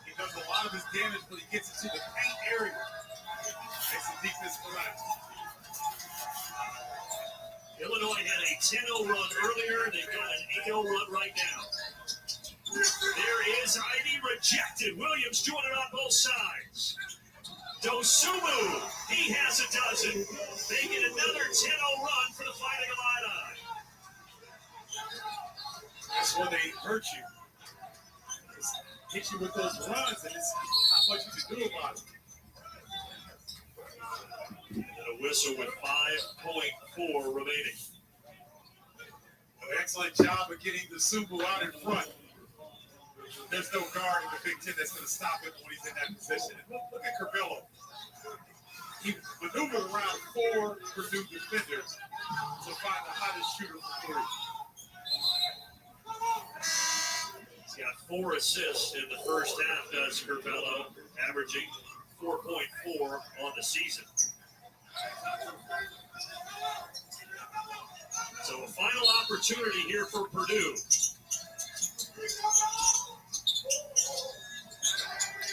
he does a lot of his damage when he gets into the paint area. Makes the defense collapse. Illinois had a 10-0 run earlier. They've got an 8-0 run right now. There is Ivy rejected. Williams doing it on both sides. Dosunmu, he has a dozen. They get another 10-0 run for the Fighting Illini. That's when they hurt you. Just hit you with those runs, and it's not much you can do about it. And then a whistle with 5.4 remaining. An excellent job of getting the Sumu out in front. There's no guard in the Big Ten that's going to stop him when he's in that position. And look at Curbelo. He maneuvered around 4 Purdue defenders to find the hottest shooter for 3. He's got 4 assists in the first half, does Curbelo, averaging 4.4 on the season. So a final opportunity here for Purdue.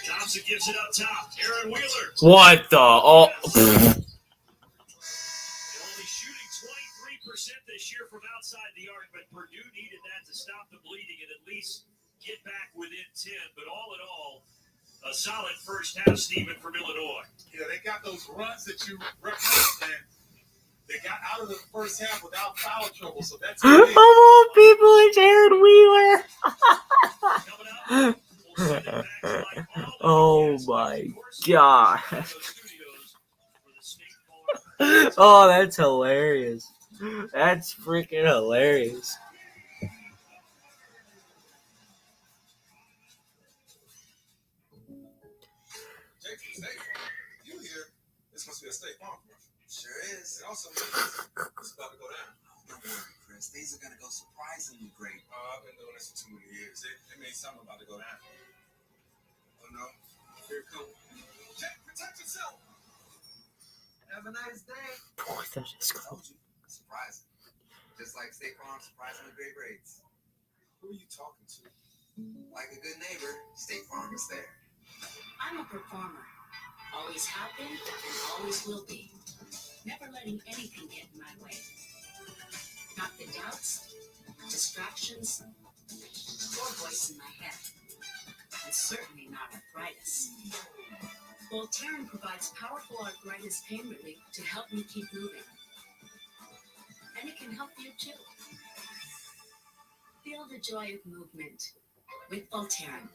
Thompson gives it up top. Aaron Wheeler. What the? Oh. Only shooting 23% this year from outside the arc, but Purdue needed that to stop the bleeding and at least get back within 10. But all in all, a solid first half, Stephen, from Illinois. Yeah, they got those runs that you referenced, and they got out of the first half without foul trouble. So that's Of all people, it's Aaron Wheeler. Oh my god. Oh, that's hilarious. That's freaking hilarious. You here? This must be a State Farm commercial. Sure is. It also means it's about to go down. Don't worry, Chris. These are gonna go surprisingly great. I've been doing this for too many years. It means something about to go down. Oh no, here it comes. Jack, protect yourself. Have a nice day. Oh, that is cool. Surprising. Just like State Farm surprisingly great rates. Who are you talking to? Like a good neighbor, State Farm is there. I'm a performer. Always have been and always will be. Never letting anything get in my way. Not the doubts, distractions, or voice in my head. And certainly not arthritis. Voltaren provides powerful arthritis pain relief to help me keep moving. And it can help you too. Feel the joy of movement with Voltaren.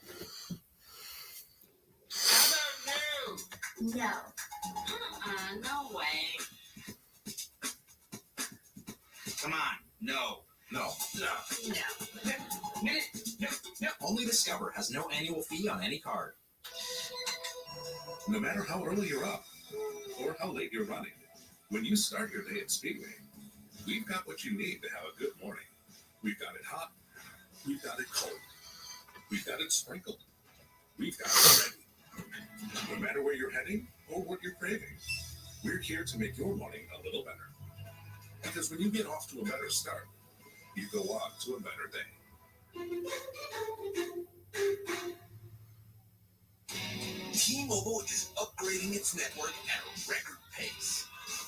No. No way. Come on. No. No. Only Discover has no annual fee on any card. No matter how early you're up or how late you're running, when you start your day at Speedway, we've got what you need to have a good morning. We've got it hot. We've got it cold. We've got it sprinkled. We've got it ready. No matter where you're heading or what you're craving, we're here to make your morning a little better. Because when you get off to a better start, you go on to a better day. T-Mobile is upgrading its network at a record pace.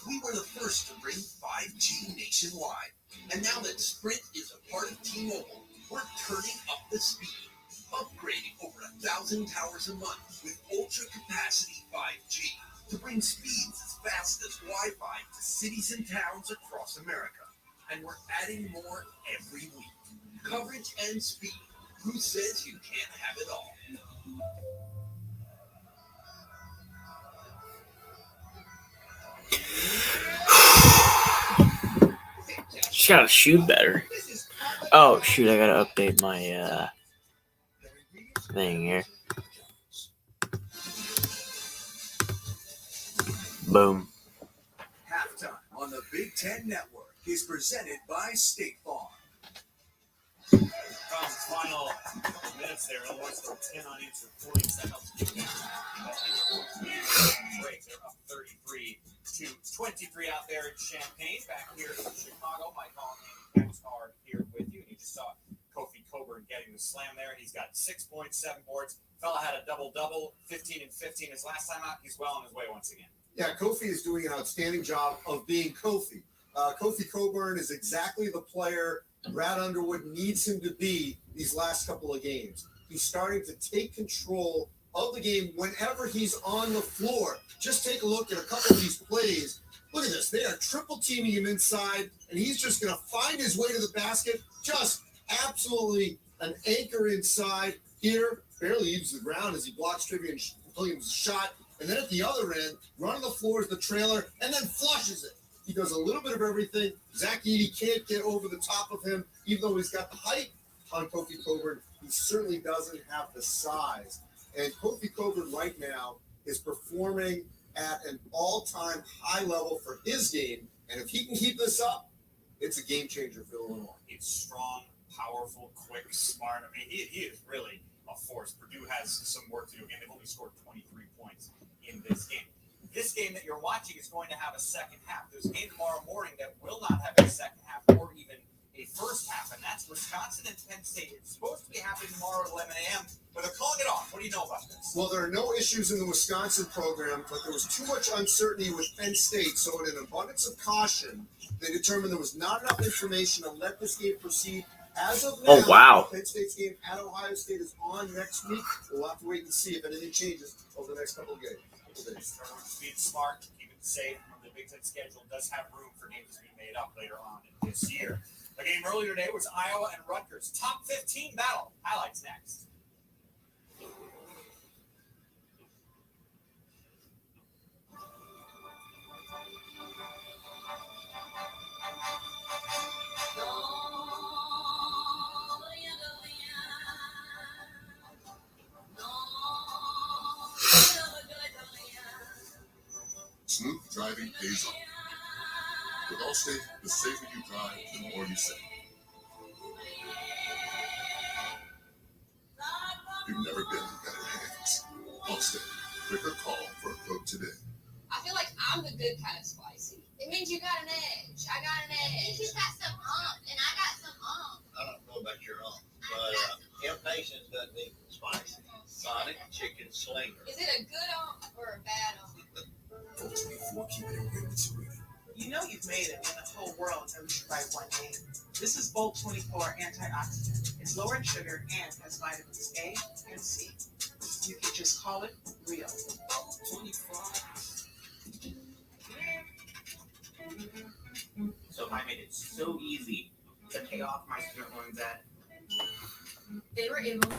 We were the first to bring 5G nationwide. And now that Sprint is a part of T-Mobile, we're turning up the speed, upgrading over 1,000 towers a month with ultra-capacity 5G to bring speeds as fast as Wi-Fi to cities and towns across America. And we're adding more every week. Coverage and speed. Who says you can't have it all? Just gotta shoot better. Oh shoot, I gotta update my thing here. Boom. Halftime on the Big Ten Network is presented by State Farm. Final minutes there. Illinois scored 10 unanswered points. That helps keep them break. They're up 33-23 out there in Champaign. Back here in Chicago, Mike Holland are here with you. And you just saw Kofi Coburn getting the slam there. And he's got 6 points, 7 boards. Fella had a double-double, 15 and 15 his last time out. He's well on his way once again. Yeah, Kofi is doing an outstanding job of being Kofi. Kofi Coburn is exactly the player Brad Underwood needs him to be these last couple of games. He's starting to take control of the game whenever he's on the floor. Just take a look at a couple of these plays. Look at this. They are triple teaming him inside, and he's just going to find his way to the basket. Just absolutely an anchor inside here. Barely leaves the ground as he blocks Trivian Williams' shot. And then at the other end, running the floor is the trailer, and then flushes it. He does a little bit of everything. Zach Edey can't get over the top of him, even though he's got the height on Kofi Coburn. He certainly doesn't have the size. And Kofi Coburn right now is performing at an all-time high level for his game. And if he can keep this up, it's a game changer for Illinois. He's strong, powerful, quick, smart. I mean, he is really a force. Purdue has some work to do. Again, they've only scored 23 points in this game. This game that you're watching is going to have a second half. There's a game tomorrow morning that will not have a second half or even a first half, and that's Wisconsin and Penn State. It's supposed to be happening tomorrow at 11 a.m., but they're calling it off. What do you know about this? Well, there are no issues in the Wisconsin program, but there was too much uncertainty with Penn State. So in an abundance of caution, they determined there was not enough information to let this game proceed As of now, Oh, wow. Penn State's game at Ohio State is on next week. We'll have to wait and see if anything changes over the next couple of days. Being smart, keep it safe. The Big Ten schedule does have room for games to be made up later on this year. A game earlier today was Iowa and Rutgers. Top 15 battle. Highlights next. Smooth driving pays off. With Allstate, the safer you drive, the more you save. You've never been in better hands. Allstate. Quicker call for a quote today. I feel like I'm the good kind of spicy. It means you got an edge. I got an edge. He's got some and I got some I don't know about your but Impatience doesn't equal spicy. Sonic chicken slinger. Is it a good or a bad Vote 24, keep your favorites ready. You know you've made it when the whole world knows you by one name. This is Volt 24 Antioxidant. It's lower in sugar and has vitamins A and C. You can just call it real. Volt 24. So I made it so easy to pay off my student loan debt. They were able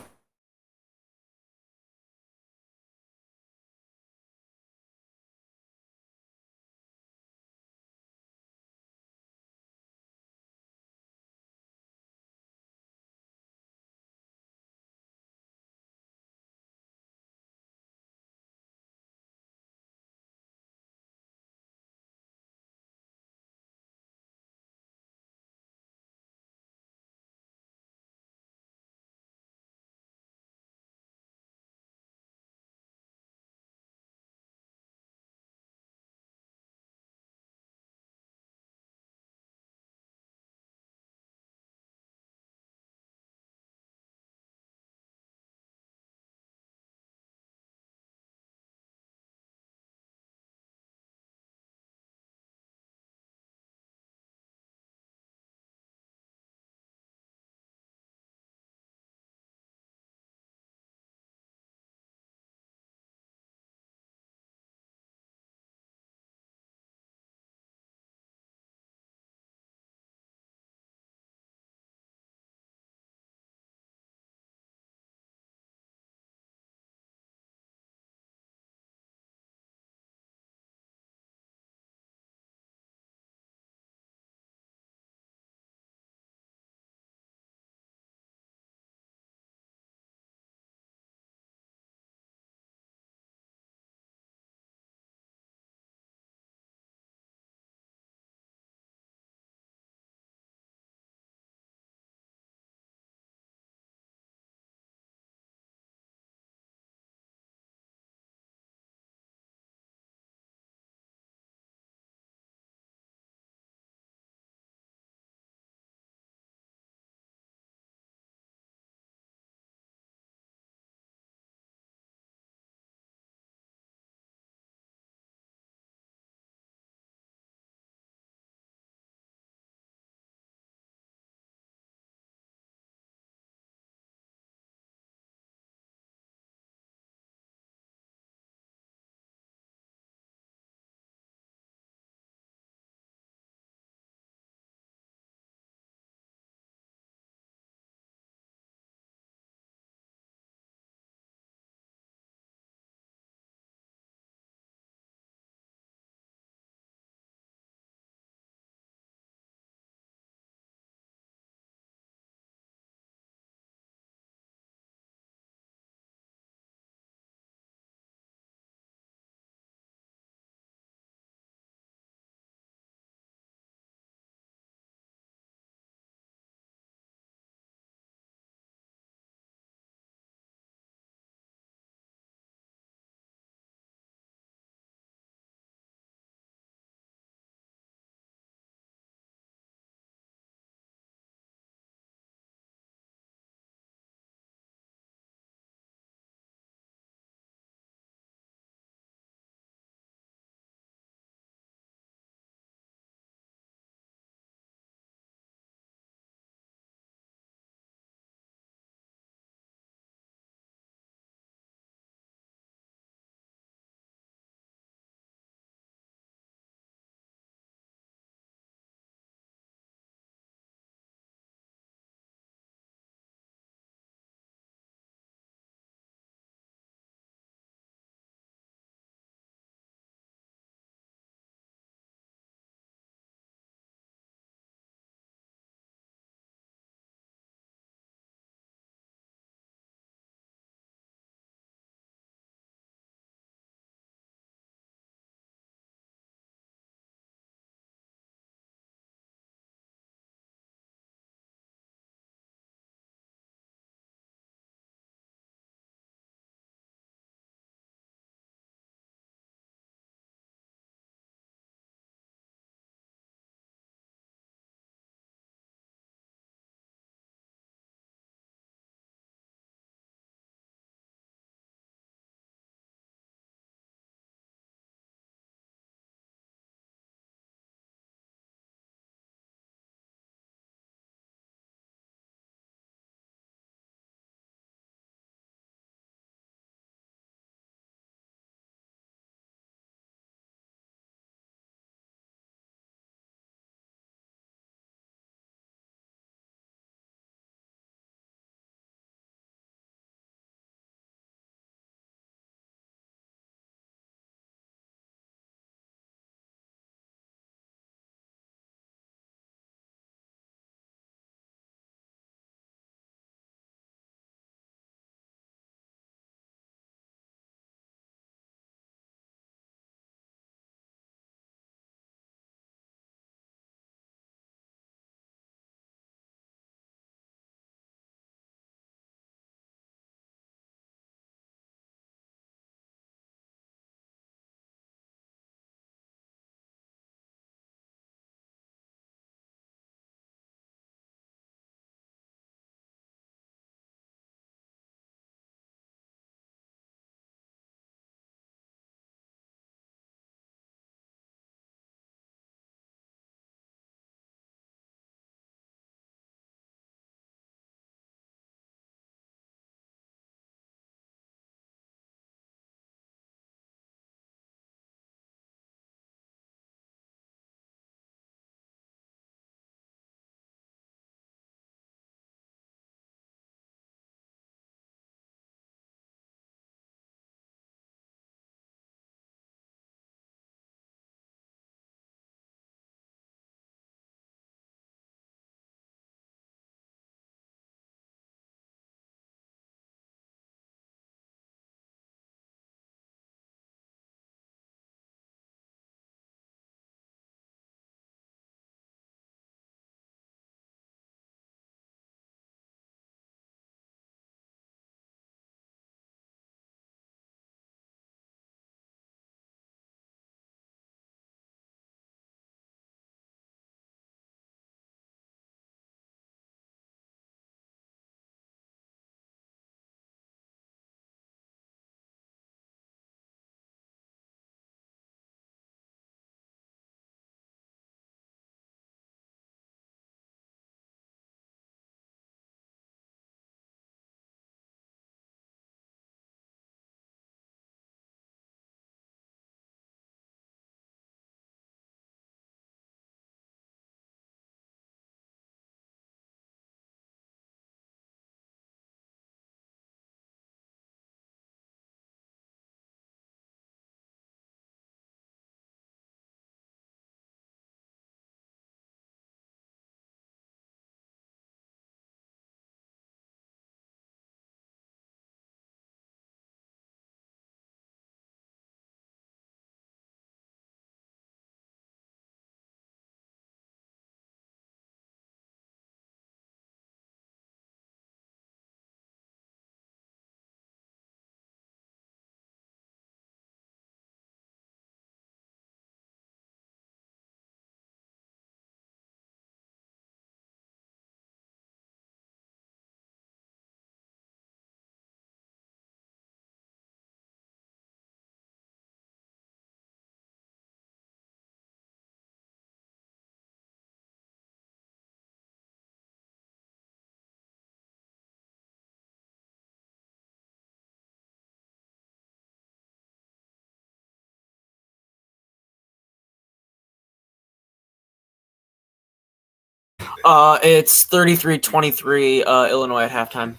It's 33-23 Illinois at halftime.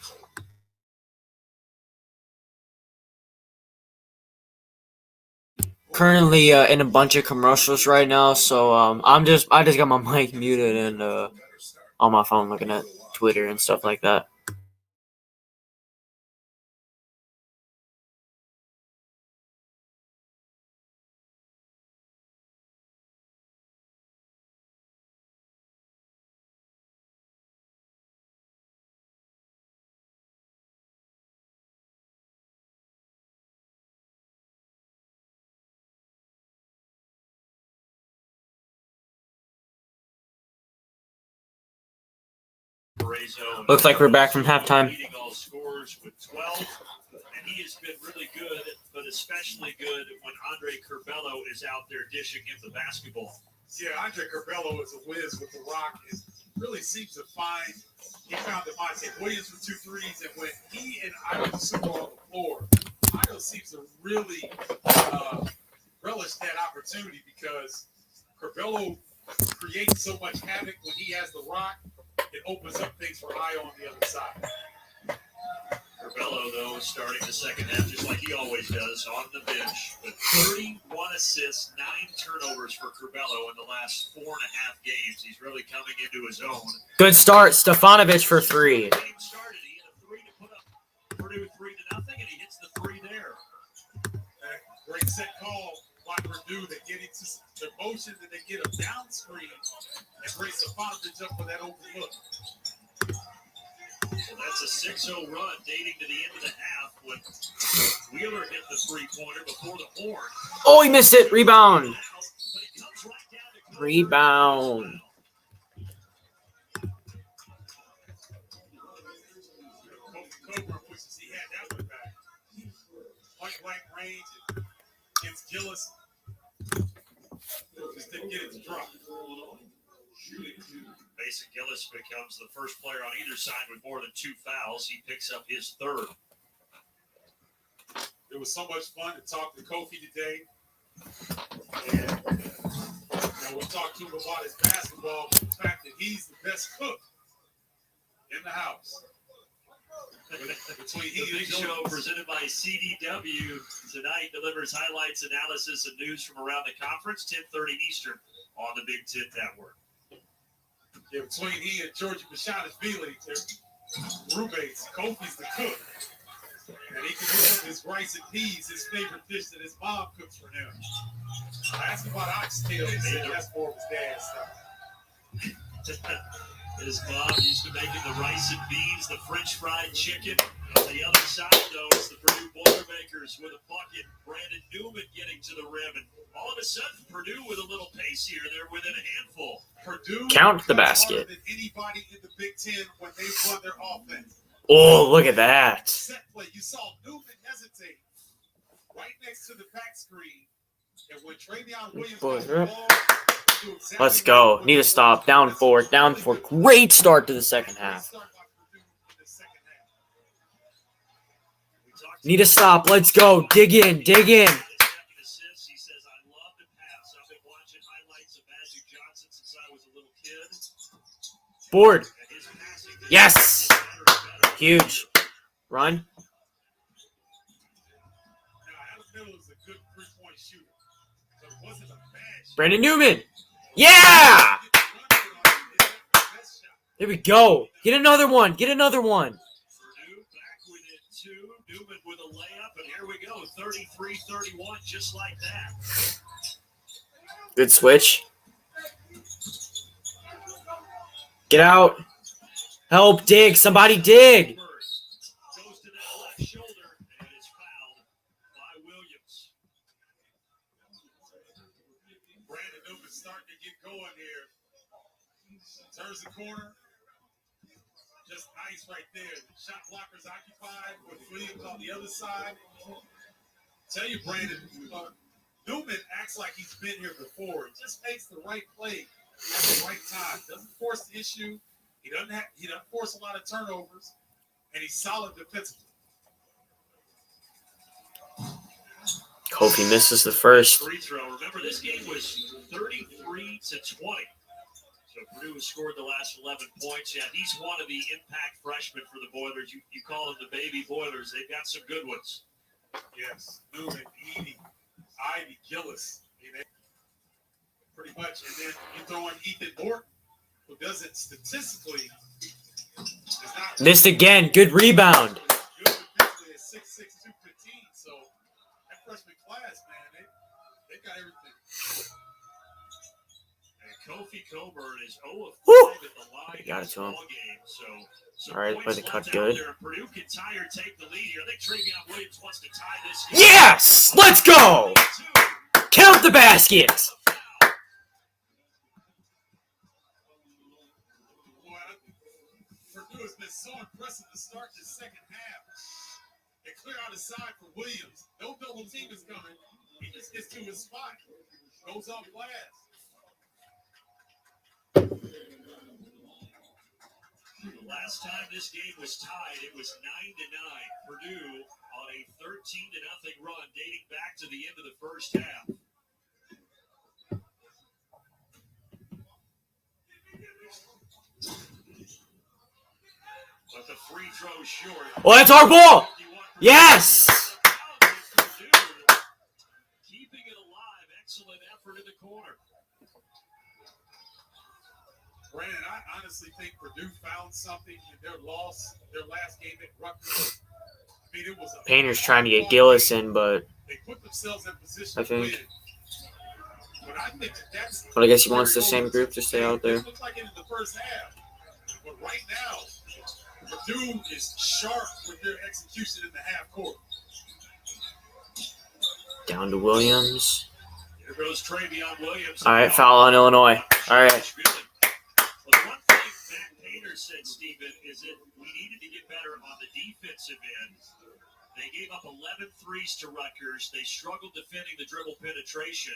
Currently in a bunch of commercials right now, so I just got my mic muted and on my phone looking at Twitter and stuff like that. Looks like we're back from halftime. Leading all scores with 12, and he has been really good, but especially good when Andre Curbelo is out there dishing him the basketball. Yeah, Andre Curbelo is a whiz with the rock. It really seems to find. He found Demonte Williams with 2 threes, and when he and Io Super on the floor, Io seems to really relish that opportunity because Curbelo creates so much havoc when he has the rock. It opens up things for Io on the other side. Curbelo, though, starting the second half just like he always does on the bench. With 31 assists, 9 turnovers for Curbelo in the last 4.5 games. He's really coming into his own. Good start, Stefanovic for 3. The game started. He had a 3 to put up Purdue 3-0, and he hits the 3 there. Great set call by Purdue. They get into the motion, and they get a down screen, and Great Stefanovic up for that open look. So that's a 6-0 run dating to the end of the half when Wheeler hit the 3-pointer before the horn. Oh, he missed it. Rebound. Rebound. Coburn wishes he had that one back. Point blank range against Gillis. Just didn't get it to drop. Mason Gillis becomes the first player on either side with more than 2 fouls. He picks up his 3rd. It was so much fun to talk to Kofi today. And we'll talk to him about his basketball, but the fact that he's the best cook in the house. Between the big show presented by CDW tonight delivers highlights, analysis, and news from around the conference, 10:30 Eastern on the Big Ten Network. Yeah, between he and Georgia Mashadashvili, they're roommates. Kofi's the cook. And he can hook up his rice and peas, his favorite dish that his mom cooks for him. I asked him about oxtail. He said that's more of his dad's stuff. His mom used to making the rice and beans, the French fried chicken. On the other side, though, is the Purdue Boilermakers with a bucket. Brandon Newman getting to the rim. And all of a sudden, Purdue with a little pace here. They're within a handful. Purdue count the basket. Than anybody in the Big Ten when they run their offense. Oh, look at that. Set play. You saw Newman hesitate right next to the back screen. And when Travion Williams got the ball, let's go. Need to stop. Down 4. Down 4. Great start to the second half. Need to stop. Let's go. Dig in. Dig in. He says, I love to pass. I've been watching highlights of Magic Johnson since I was a little kid. Board. Yes. Huge. Run. Brandon Newman. Yeah. There we go. Get another one. Get another one. Purdue back within 2. Newman with a layup, and here we go. 33-31, just like that. Good switch. Get out. Help, dig. Somebody dig. Goes to that left shoulder, and it's fouled by Williams. Brandon Newman starting to get going here. Turns the corner. Just nice right there. Shot blockers occupied with Williams on the other side. Tell you, Brandon, Newman acts like he's been here before. He just makes the right play at the right time. Doesn't force the issue. He doesn't force a lot of turnovers, and he's solid defensively. Kofi misses the first. Free throw. Remember, this game was 33-20. So So Purdue has scored the last 11 points. Yeah, he's one of the impact freshmen for the Boilers. You call them the baby Boilers. They've got some good ones. Yes, Newman, Edie, Ivy, Gillis. Pretty much. And then you throw in Ethan Morton, who does it statistically. Missed again. Good rebound. Good defensively at 6'6", 215. So that freshman class, man, they got everything. And Kofi Coburn is 0 of 5 Woo! at the line Got in it this to him. ball game. So All right, points by the left cut, out good. there. Purdue can tie or take the lead here. I think Travion Williams wants to tie this game. Yes! Let's go! Count the basket! Purdue has been so impressive to start this second half. They clear out his side for Williams. No double team is coming. He just gets to his spot. Goes off glass. The last time this game was tied, it was 9-9. Purdue on a 13-0 run dating back to the end of the first half. But the free throw short. Oh, that's our ball! Yes! Keeping it alive. Excellent effort in the corner. Brandon, I honestly think Purdue found something in their last game at Rutgers. I mean, it was a Painter's trying to get Gillis in, but they put themselves in position I to think. win. But I think that's But I guess he wants the same group to stay out there. It looked like it in the first half. But right now, Purdue is sharp with their execution in the half court. Down to Williams. Here goes Travion Williams. All right, foul on Illinois. All right. Well, the one thing Matt Painter said, Stephen, is that we needed to get better on the defensive end. They gave up 11 threes to Rutgers. They struggled defending the dribble penetration,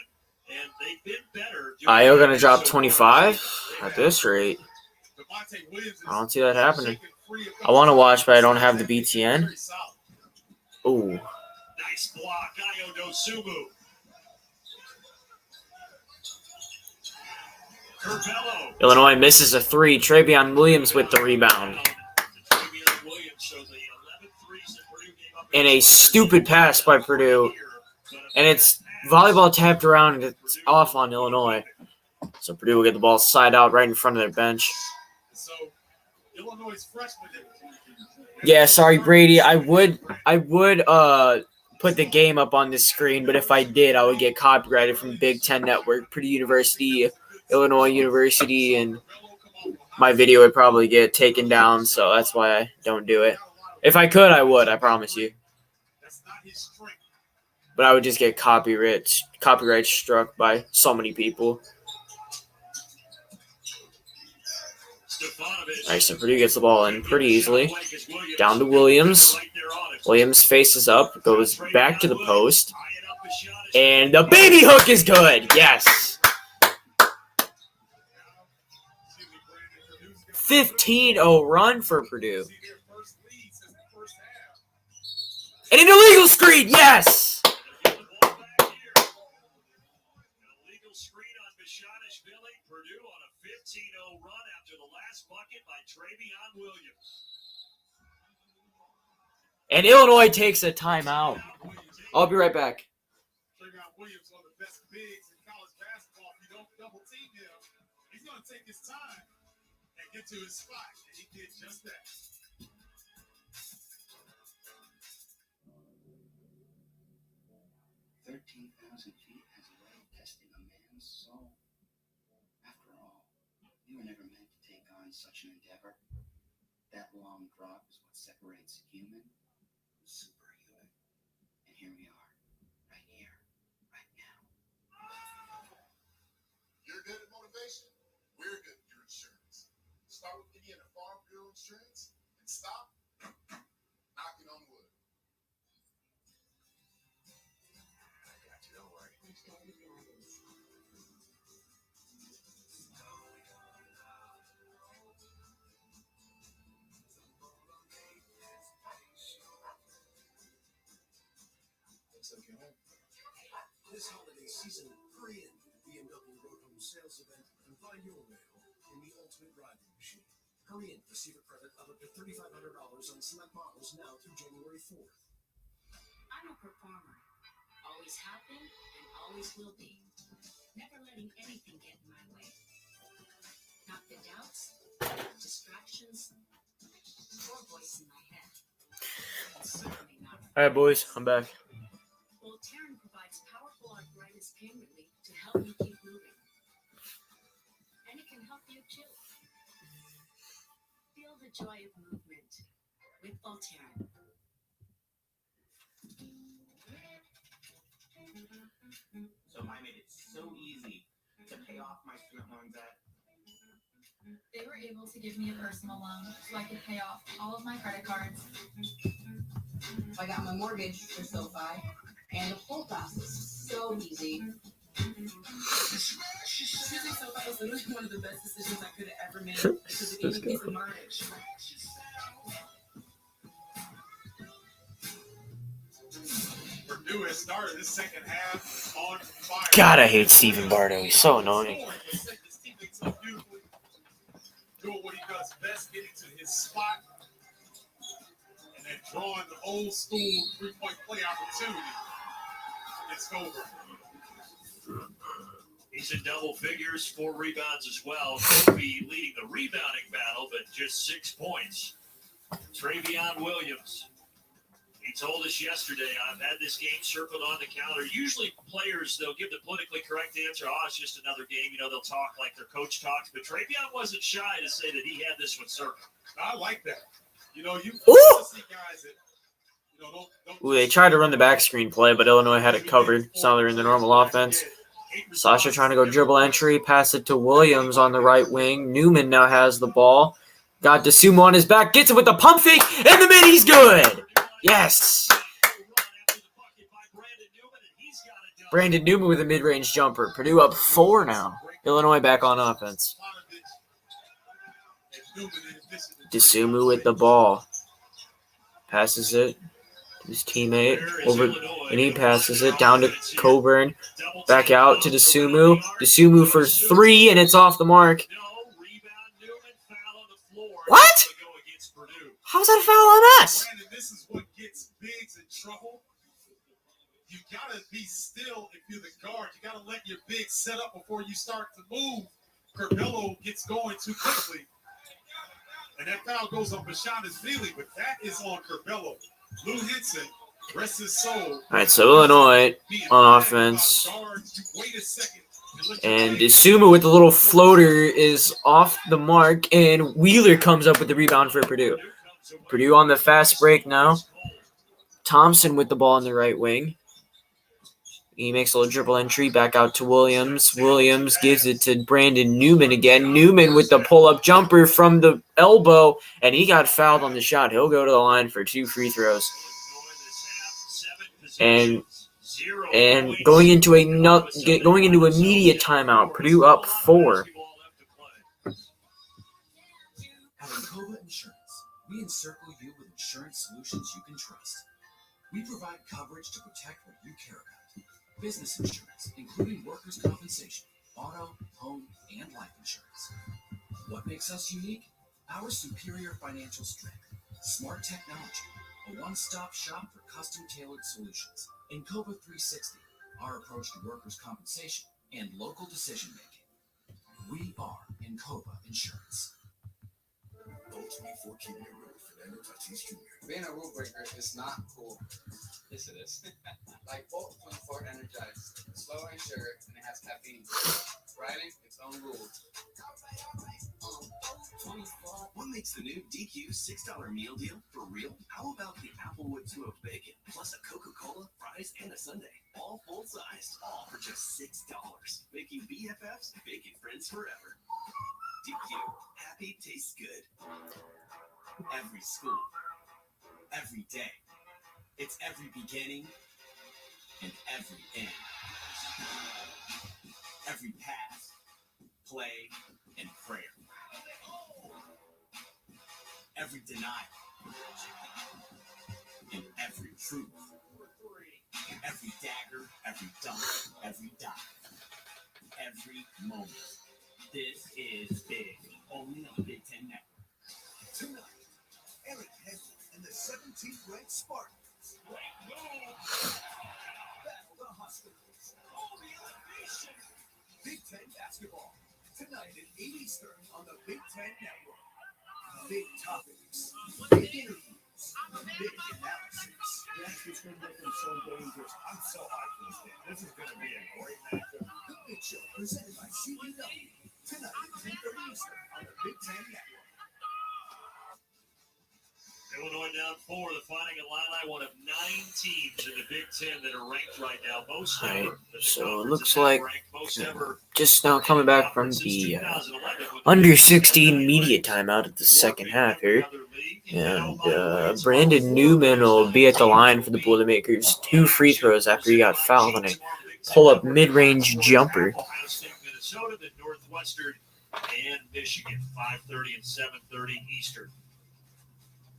and they've been better. Io gonna drop 25 at this rate. I don't see that happening. I want to watch, but I don't have the BTN. Ooh. Nice block, Io Dosumu. Curbelo. Illinois misses a three. Travion Williams with the rebound. And a stupid pass by Purdue. And it's volleyball tapped around and it's off on Illinois. So Purdue will get the ball side out right in front of their bench. Yeah, sorry, Brady. I would put the game up on the screen, but if I did, I would get copyrighted from Big Ten Network, Purdue University, Illinois University, and my video would probably get taken down, so that's why I don't do it. If I could, I would, I promise you. But I would just get copyright struck by so many people. All right, so Purdue gets the ball in pretty easily. Down to Williams. Williams faces up, goes back to the post. And the baby hook is good. Yes. 15-0 run for Purdue. And an illegal screen. Yes. Purdue on a 15-0 run after the last bucket by Travion Williams. And Illinois takes a timeout. I'll be right back. Travion Williams, one of the best bigs in college basketball. If you don't double team him, he's going to take his time and get to his spot. And he did just that. Feet has a way of testing a man's soul. After all, you were never meant to take on such an endeavor. That long drop is what separates human from superhuman. And here we are, right here, right now. You're good at motivation. We're good at your insurance. Start with Indiana Farm Bureau Insurance and stop knocking on wood. This holiday season, hurry in to the BMW Road Home Sales Event and buy your mail in the ultimate driving machine. Hurry in. Receive a credit of up to $3,500 on select models now through January 4th. I'm a performer. Always have been and always will be. Never letting anything get in my way. Not the doubts, distractions, or voice in my head. And certainly not. All right, boys, I'm back. Voltaren provides powerful arthritis pain relief to help you keep moving. And it can help you too. Feel the joy of movement with Voltaren. So I made it so easy to pay off my student loan debt. They were able to give me a personal loan so I could pay off all of my credit cards. I got my mortgage for SoFi, and the poll process so easy. Choosing SoFi was literally one of the best decisions I could have ever made because it gave me peace of mind. Purdue has started this second half on fire. God, I hate Steven Bardo. He's so annoying. Doing what he does best, getting to his spot, and then drawing the old school three-point play opportunity. It's over. He's in double figures, 4 rebounds as well. Kobe leading the rebounding battle, but just 6 points. Travion Williams. He told us yesterday, I've had this game circled on the calendar. Usually players, they'll give the politically correct answer, it's just another game. You know, they'll talk like their coach talks. But Travion wasn't shy to say that he had this one circled. I like that. You know, you see guys that, you know, don't Ooh, they tried to run the back screen play, but Illinois had it covered. So they're in the normal offense. Sasha trying to go dribble entry, pass it to Williams on the right wing. Newman now has the ball. Got DeSumo on his back, gets it with the pump fake, and the mid, he's good. Yes. Brandon Newman with a mid-range jumper. Purdue up 4 now. Illinois back on offense. DeSumo with the ball. Passes it to his teammate. Over, and he passes it down to Coburn. Back out to DeSumo. DeSumo for 3, and it's off the mark. What? How's that a foul on us? Brandon, this is what gets bigs in trouble. You gotta be still if you're the guard. You gotta let your big set up before you start to move. Curbelo gets going too quickly. And that foul goes on Bashanis Feely, but that is on Curbelo. Lou Henson, rest his soul. All right, so Illinois on offense. Wait a second. And DeSumo with the little floater is off the mark, and Wheeler comes up with the rebound for Purdue. Purdue on the fast break now. Thompson with the ball in the right wing. He makes a little dribble entry back out to Williams. Williams gives it to Brandon Newman again. Newman with the pull-up jumper from the elbow, and he got fouled on the shot. He'll go to the line for 2 free throws. And going into immediate timeout. Purdue up 4. At Encova Insurance, we encircle you with insurance solutions you can trust. We provide coverage to protect what you care about. Business insurance, including workers' compensation, auto, home, and life insurance. What makes us unique? Our superior financial strength, smart technology, a one-stop shop for custom-tailored solutions. Encova 360, our approach to workers' compensation and local decision-making. We are Encova Insurance. Bolt 24 keep your roof, Fernando Tatis Jr. Being a rule breaker is not cool. Yes, it is. Like Bolt 24 Energized, it's slow and sure, and it has caffeine. Writing its own rules. 24. What makes the new DQ $6 meal deal for real? How about the Applewood 2 of bacon, plus a Coca-Cola, fries, and a sundae? All full-sized, all for just $6. Making BFFs bacon friends forever. DQ. Happy tastes good. Every school. Every day. It's every beginning and every end. Every pass, play, and prayer. Every denial. And every truth. Every dagger, every dunk, every dive. Every moment. This is big. 17th-ranked Spartans. Battle the Hospitals. Big Ten basketball. Tonight at 8 Eastern on the Big Ten Network. Big topics. Big interviews. Big analysis. That's what's going to make them so dangerous. I'm so hyped for this game. This is going to be a great matchup. The Big Show presented by CBW. Tonight at 10:30 Eastern on the Big Ten Network. Illinois down 4, the Fighting Illini, one of 9 teams in the Big Ten that are ranked right now. Most Right, ever. so it looks like Most ever. just now coming back from the under 16 media timeout at the second half here. And Brandon Newman will be at the line for the Boilermakers. 2 free throws after he got fouled on a pull-up mid-range jumper. Ohio State, Minnesota, then Northwestern and Michigan, 5:30 and 7:30 Eastern.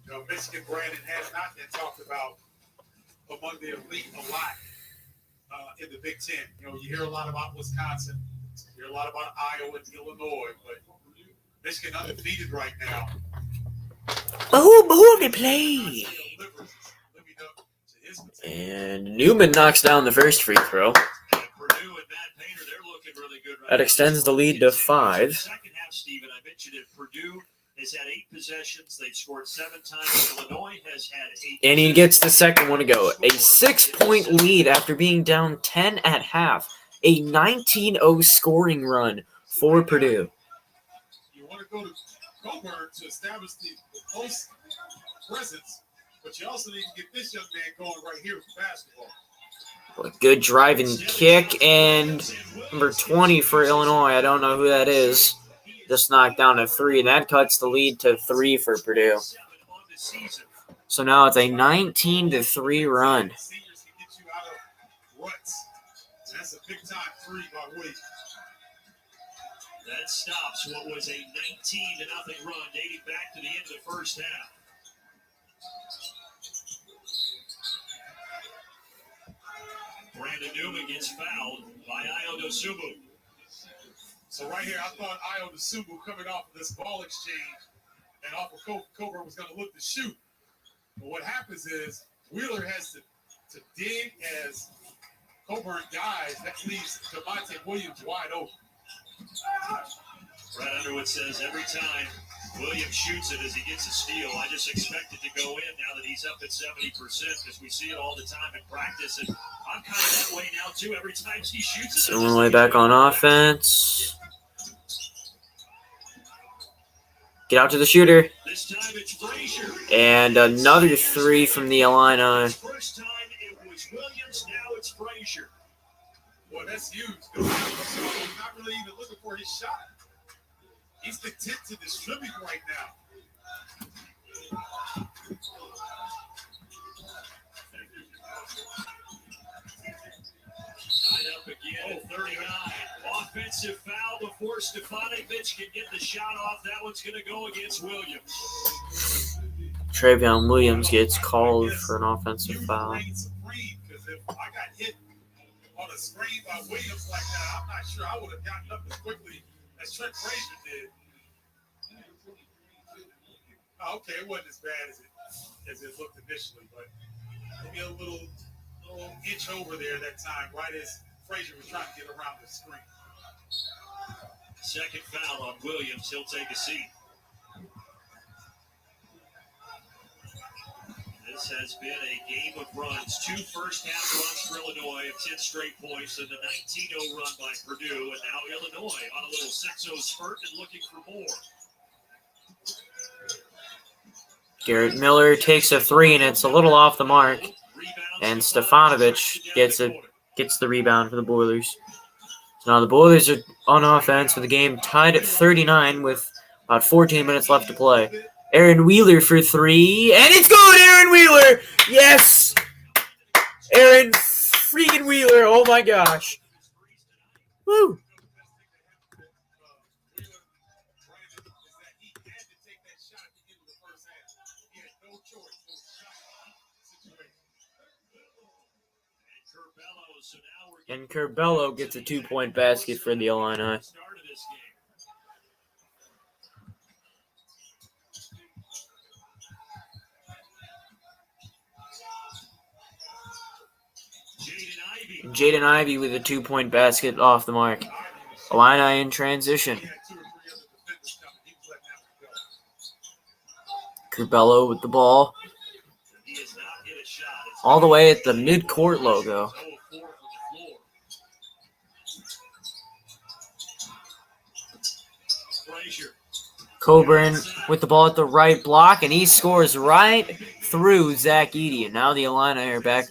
You know, Michigan, Brandon, has not been talked about among the elite a lot in the Big Ten. You know, you hear a lot about Wisconsin, you hear a lot about Iowa and Illinois, but Michigan undefeated right now. But who have they played? And Newman knocks down the first free throw. That extends the lead to 5. Second half, Stephen, I mentioned it. Purdue has had 8 possessions. They've scored 7 times. Illinois has had 8. And he gets the second one to go. A 6-point lead after being down 10 at half. A 19-0 scoring run for Purdue. You want to go to Coburn to establish the post presence, but you also need to get this young man going right here with basketball. A good driving kick, and number 20 for Illinois. I don't know who that is. Just knocked down a 3, and that cuts the lead to 3 for Purdue. So now it's a 19-3 run. That's a big time 3 by Williams. That stops what was a 19-0 run dating back to the end of the first half. Brandon Newman gets fouled by Ayo Dosunmu. So right here, I thought Ayo Dosunmu coming off of this ball exchange and off of Coburn was going to look to shoot. But what happens is Wheeler has to dig as Coburn dies. That leaves Devontae Williams wide open. Brad Underwood says every time Williams shoots it as he gets a steal, I just expect it to go in now that he's up at 70% because we see it all the time in practice. And I'm kind of that way now, too. Every time he shoots it. So Illinois back on offense. Get out to the shooter. This time it's Frazier. And another 3 from the Illini. First time it was Williams, now it's Frazier. Boy, that's huge. He's not really even looking for his shot. He's content to distribute right now. Tied up again at 39. Offensive foul before Stefanovic can get the shot off. That one's going to go against Williams. Travion Williams gets called for an offensive foul. Because if I got hit on a screen by Williams like that, I'm not sure I would have gotten up as quickly as Trent Frazier did. Oh, okay, it wasn't as bad as it looked initially, but maybe a little inch over there that time, right as Frazier was trying to get around the screen. Second foul on Williams. He'll take a seat. This has been a game of runs. 2 first-half runs for Illinois of 10 straight points, and the 19-0 run by Purdue, and now Illinois on a little 6-0 spurt and looking for more. Garrett Miller takes a 3, and it's a little off the mark. And Stefanovic gets the rebound for the Boilers. So now the Boilers are on offense with the game tied at 39 with about 14 minutes left to play. Aaron Wheeler for 3, and it's good, Aaron Wheeler! Yes! Aaron freaking Wheeler, oh my gosh. Woo! And Curbelo gets a 2-point basket for the Illini. Jaden Ivey with a 2-point basket off the mark. Illini in transition. Curbelo with the ball. All the way at the mid-court logo. Coburn with the ball at the right block, and he scores right through Zach Edey. And now the Illini are back.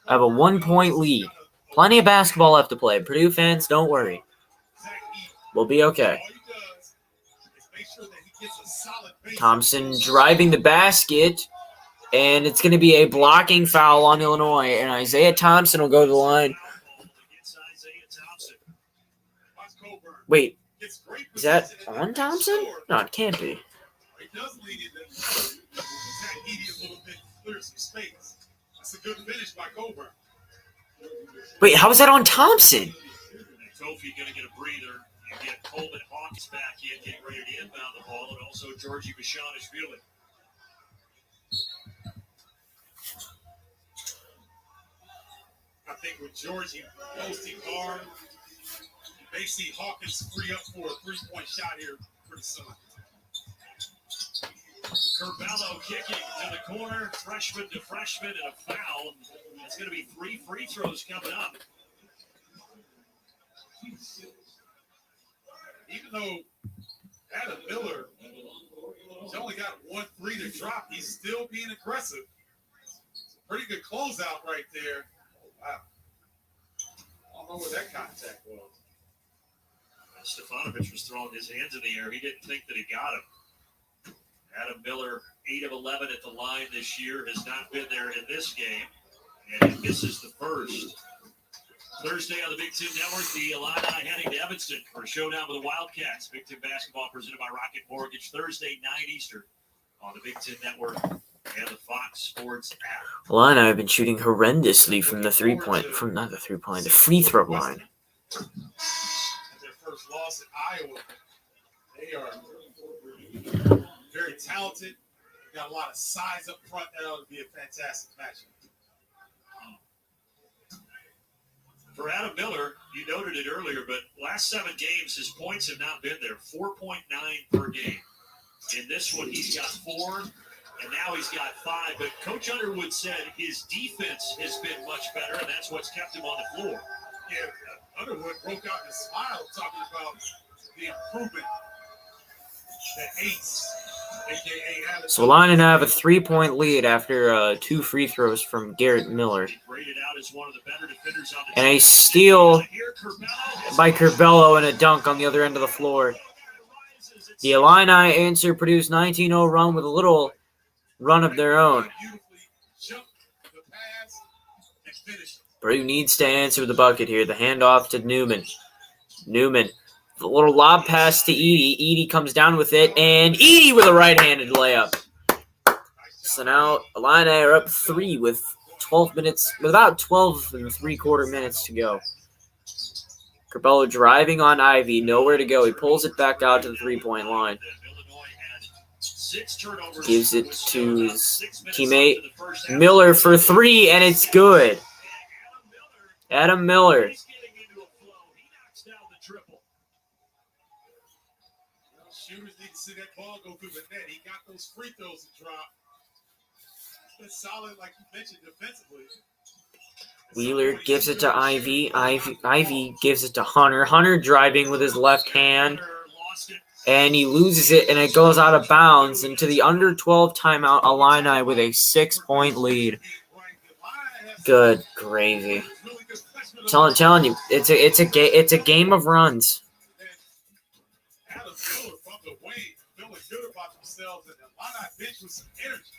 Have a 1-point lead. Plenty of basketball left to play. Purdue fans, don't worry. We'll be okay. Thompson driving the basket, and it's going to be a blocking foul on Illinois, and Isaiah Thompson will go to the line. Wait, is that on Thompson? No, it can't be. Wait, how is that on Thompson? Kofi going to get a breather and get Coleman Hawkins back in, getting ready to inbound the ball, and also Georgie Bashaniashvili. I think with Georgie posting hard, you may see Hawkins free up for a three-point shot here pretty soon. Curbelo kicking to the corner, freshman to freshman, and a foul. It's going to be 3 free throws coming up. Even though Adam Miller has only got 1 free to drop, he's still being aggressive. It's a pretty good closeout right there. Wow. I don't know where that contact was. Stefanovic was throwing his hands in the air. He didn't think that he got him. Adam Miller, 8 of 11 at the line this year, has not been there in this game, and he misses the first. Thursday on the Big Ten Network, the Illini heading to Evanston for a showdown with the Wildcats. Big Ten basketball presented by Rocket Mortgage, Thursday, 9 Eastern on the Big Ten Network and the Fox Sports app. Illini have been shooting horrendously from the free throw line. Their first loss at Iowa. They are very talented. They got a lot of size up front. That'll be a fantastic matchup. For Adam Miller, you noted it earlier, but last 7 games, his points have not been there. 4.9 per game. In this one, he's got 4, and now he's got 5. But Coach Underwood said his defense has been much better, and that's what's kept him on the floor. Yeah, Underwood broke out in a smile talking about the improvement that Ace, a.k.a. Adam. So Illini now have a 3-point lead after 2 free throws from Garrett Miller. And a steal by Curbelo and a dunk on the other end of the floor. The Illini answer Purdue's 19-0 run with a little run of their own. Purdue needs to answer the bucket here. The handoff to Newman. Newman. The little lob pass to Edey. Edey comes down with it, and Edey with a right-handed layup. So now Illini are up 3 with about 12 and 3/4 minutes to go. Curbelo driving on Ivey, nowhere to go. He pulls it back out to the 3-point line. Gives it to his teammate Miller for 3, and it's good. Adam Miller. Shooters need to see that ball go through the net. He got those free throws to drop. It's solid, like you mentioned, defensively. Wheeler gives it to Ivey. Ivey gives it to Hunter. Hunter driving with his left hand. And he loses it, and it goes out of bounds into the under 12 timeout. Illini with a 6-point lead. Good gravy. Telling you, it's a game of runs. Adam Miller from the wing, feeling good about themselves, and the Illini bench with some energy.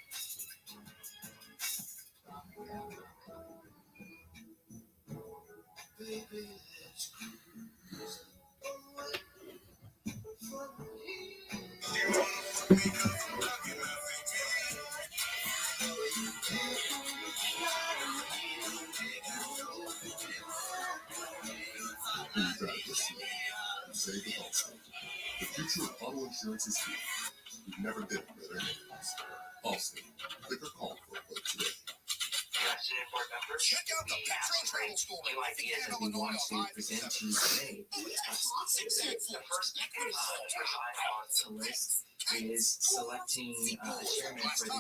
The future of auto insurance is here. We've never been better. Also, click or call for a quote today. Check out the Petro Travel Store. New ideas that we want to present to you today. The first to list is selecting a chairman for the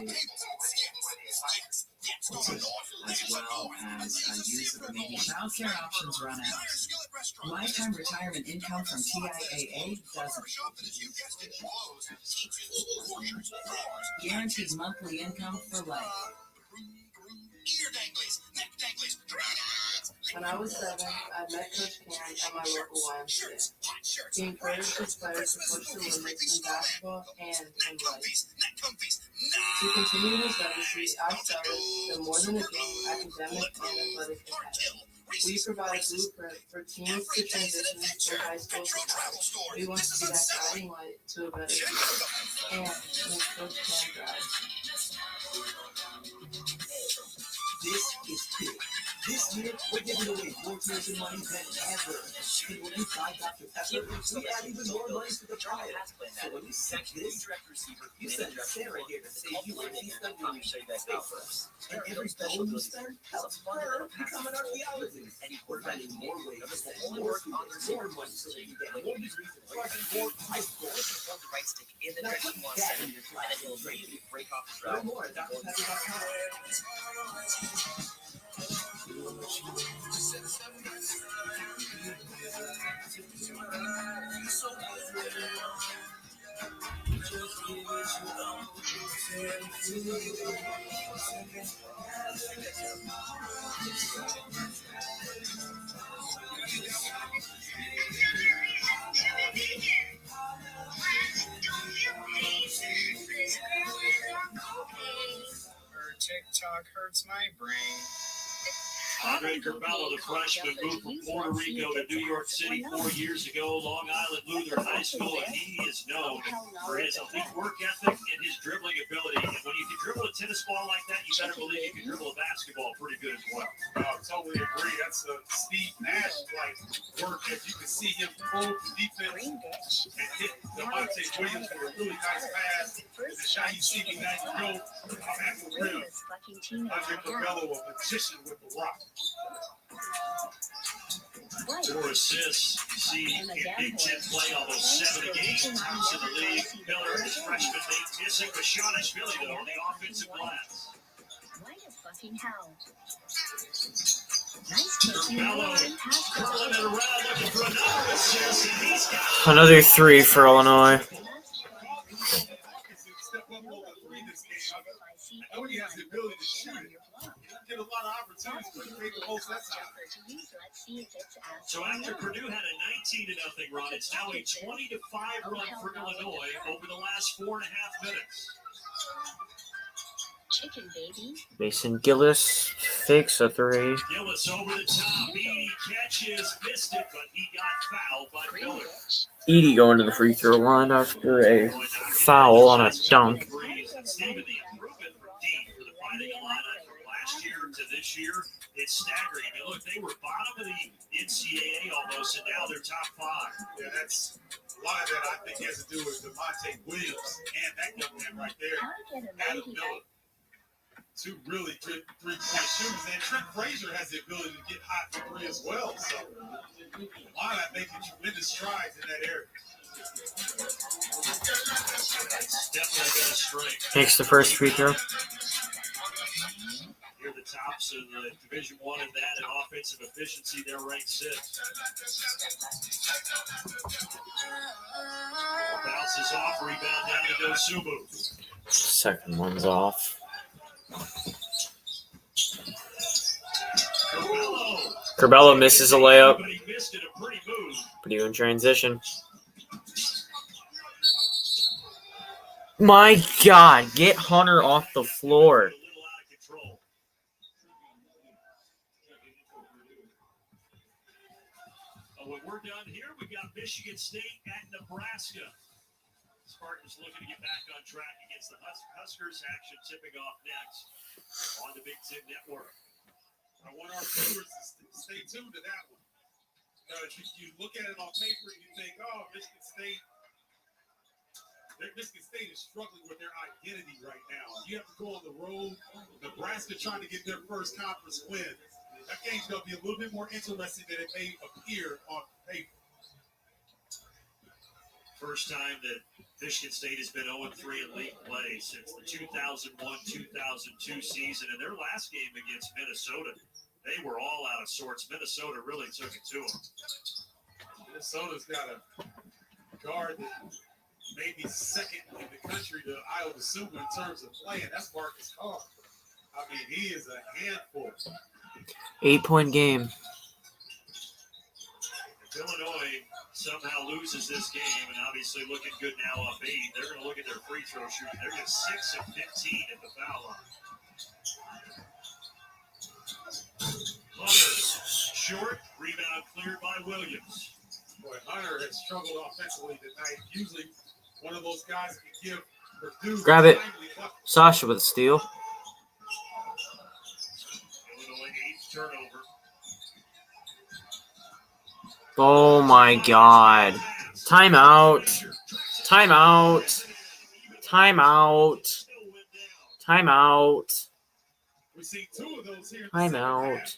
as well as use of remaining childcare options run out. Lifetime retirement income from TIAA doesn't. Guaranteed monthly income for life. When I was 7, I met Coach Cam at my local YMCA. He encouraged his players to push the limits in basketball and in life. To continue his legacy, I started the More Than a Game academic and athletic academy. We provide a blueprint for teens to transition from high school to college. We want to be that guiding light to a better future and make Coach Cam proud. This is big. This year, we're giving away more tuition money than ever. And when you buy Dr. Pepper, we add even more money to the prize. So when you send this, you send Sarah here to save you a piece of money. Stay first. And every dollar you spend helps her become an archaeologist. And we're finding more ways to spend more money so that you get more degrees in more high school. Now put that in your class. Learn more at drpepper.com. Her TikTok hurts my brain. Andre Curbelo, the freshman, moved from Puerto Rico to New York City 4 years ago, Long Island Lutheran High School, and he is known for his elite work ethic and his dribbling ability. And when you can dribble a tennis ball like that, you better believe you can dribble a basketball pretty good as well. Totally agree. That's a Steve Nash-like work, as you can see him pull the defense and hit Devontae Williams with a really nice pass. The shot you see me now, you go at the rim. Andre Curbelo, a magician with the rock. 4 assists. You see in Big Ten play almost 7 a game. Tops in the league. Miller, his freshman mate, missing. Rashadashvili, though, on the offensive glass. Curbelo curling it around, looking for another assist, and he's got Another 3 for Illinois. I know he has the ability to shoot it. He doesn't get a lot of opportunities, but he made the most that time. So after Purdue had a 19-0 run, it's now a 20-5 run for Illinois over the last 4.5 minutes. Chicken baby. Mason Gillis fakes a 3. Gillis over the top. Beatty catches, missed it, but he got fouled by Miller. Edie going to the free throw line after a foul on a dunk. Stephen, the improvement from deep for the Fighting Illini from last year to this year, it's staggering. I mean, look, they were bottom of the NCAA almost, and now they're top 5. Yeah, that's a lot of that I think has to do with Devontae Williams and that young man right there, Adam Miller. 2 really good three-point shooters, and Trent Frazier has the ability to get hot for 3 as well. So, why not making tremendous strides in that area? Definitely got a strength. Makes the first free throw. Here are the tops of the Division I in that, and offensive efficiency, they're ranked 6. Bounces off, rebound down to Dosumu. Second one's off. Curbelo misses a layup. But he missed it a pretty move. Purdue in transition. My God, get Hunter off the floor. When we're done here, we got Michigan State at Nebraska. Spartans looking to get back on track against the Huskers. Action tipping off next on the Big Ten Network. I want our viewers to stay tuned to that one. You look at it on paper and you think, oh, Michigan State Michigan State is struggling with their identity right now. You have to go on the road. Nebraska trying to get their first conference win. That game's going to be a little bit more interesting than it may appear on paper. First time that Michigan State has been 0-3 in league play since the 2001-2002 season. And their last game against Minnesota, they were all out of sorts. Minnesota really took it to them. Minnesota's got a guard that may be second in the country to Iowa Suma in terms of playing. That's Marcus Carr. I mean, he is a handful. 8-point game. If Illinois somehow loses this game, and obviously looking good now up 8, they're going to look at their free throw shooting. They're going to 6 of 15 at the foul line. Hunter, short, rebound cleared by Williams. Boy, Hunter has struggled offensively tonight. Usually one of those guys that can give Purdue. Grab it. Sasha with a steal. Illinois 8th turnover. Oh my God. Timeout. Timeout. Timeout. Timeout. We see 2 of those here. Timeout.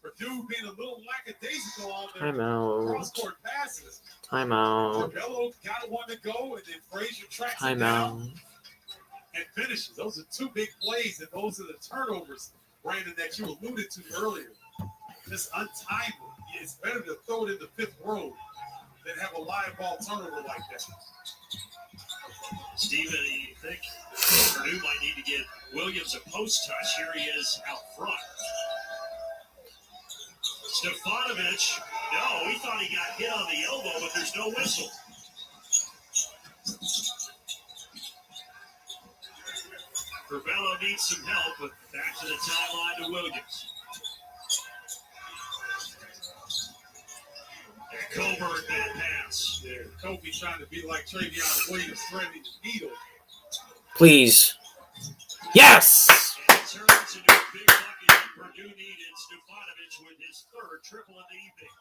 Purdue being a little lackadaisical on their Timeout. cross-court passes. Timeout. Bello got one to go, and then Frazier tracks it Timeout. down and finishes. Those are 2 big plays, and those are the turnovers, Brandon, that you alluded to earlier. Just untimely. It's better to throw it in the 5th row than have a live ball turnover like that. Steven, you think Purdue might need to get Williams a post touch? Here he is out front. Stefanovic, no, he thought he got hit on the elbow, but there's no whistle. Curbelo needs some help, but back to the timeline to Williams. And Coburn, bad pass. Yeah, Kobe trying to be like Travion Williams, threading the needle. Please. Yes! And it turns into a big bucket that Purdue needed. Stefanovic with his 3rd triple in the evening.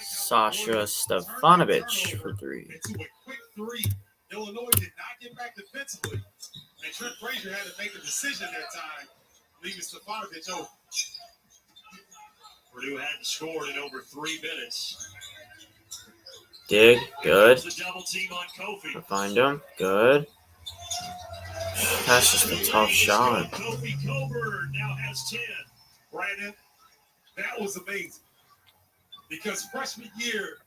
Sasha Stefanovic for 3. Into a quick 3. Illinois did not get back defensively. And Trent Frazier had to make a decision that time, leaving Stefanovic open. Purdue hadn't scored in over 3 minutes. Dig. Good. The double team on Kofi. Find him. Good. That's just a tough shot. Kofi Coburn now has 10. Brandon, that was amazing. Because freshman year,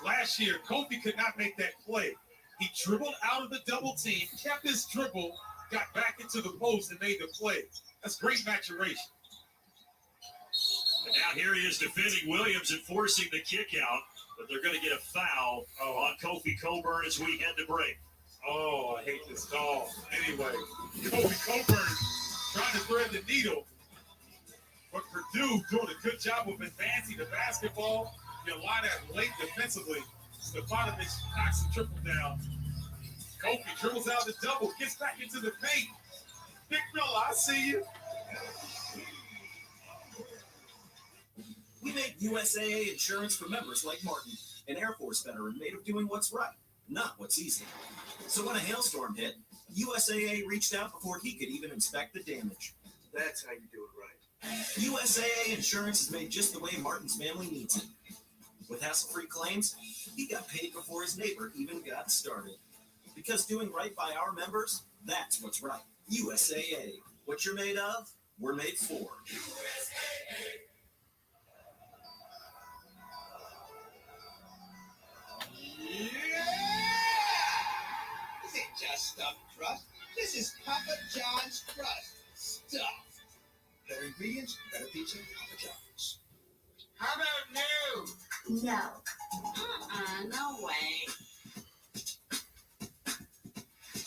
last year, Kofi could not make that play. He dribbled out of the double team, kept his dribble, got back into the post, and made the play. That's great maturation. And now here he is defending Williams and forcing the kick out, but they're going to get a foul on Kofi Coburn as we head to break. Oh, I hate this call. Anyway, Kofi Coburn trying to thread the needle, but Purdue doing a good job of advancing the basketball. You line that late defensively. Stefanovic knocks the triple down. Kofi dribbles out the double, gets back into the paint. Big fella, I see you. We make USAA insurance for members like Martin, an Air Force veteran made of doing what's right, not what's easy. So when a hailstorm hit, USAA reached out before he could even inspect the damage. That's how you do it right. USAA insurance is made just the way Martin's family needs it. With hassle-free claims, he got paid before his neighbor even got started. Because doing right by our members, that's what's right. USAA. What you're made of, we're made for. Yeah! This ain't just stuffed crust. This is Papa John's crust. Stuffed. Better ingredients, better pizza, Papa John's. How about no? No. No way.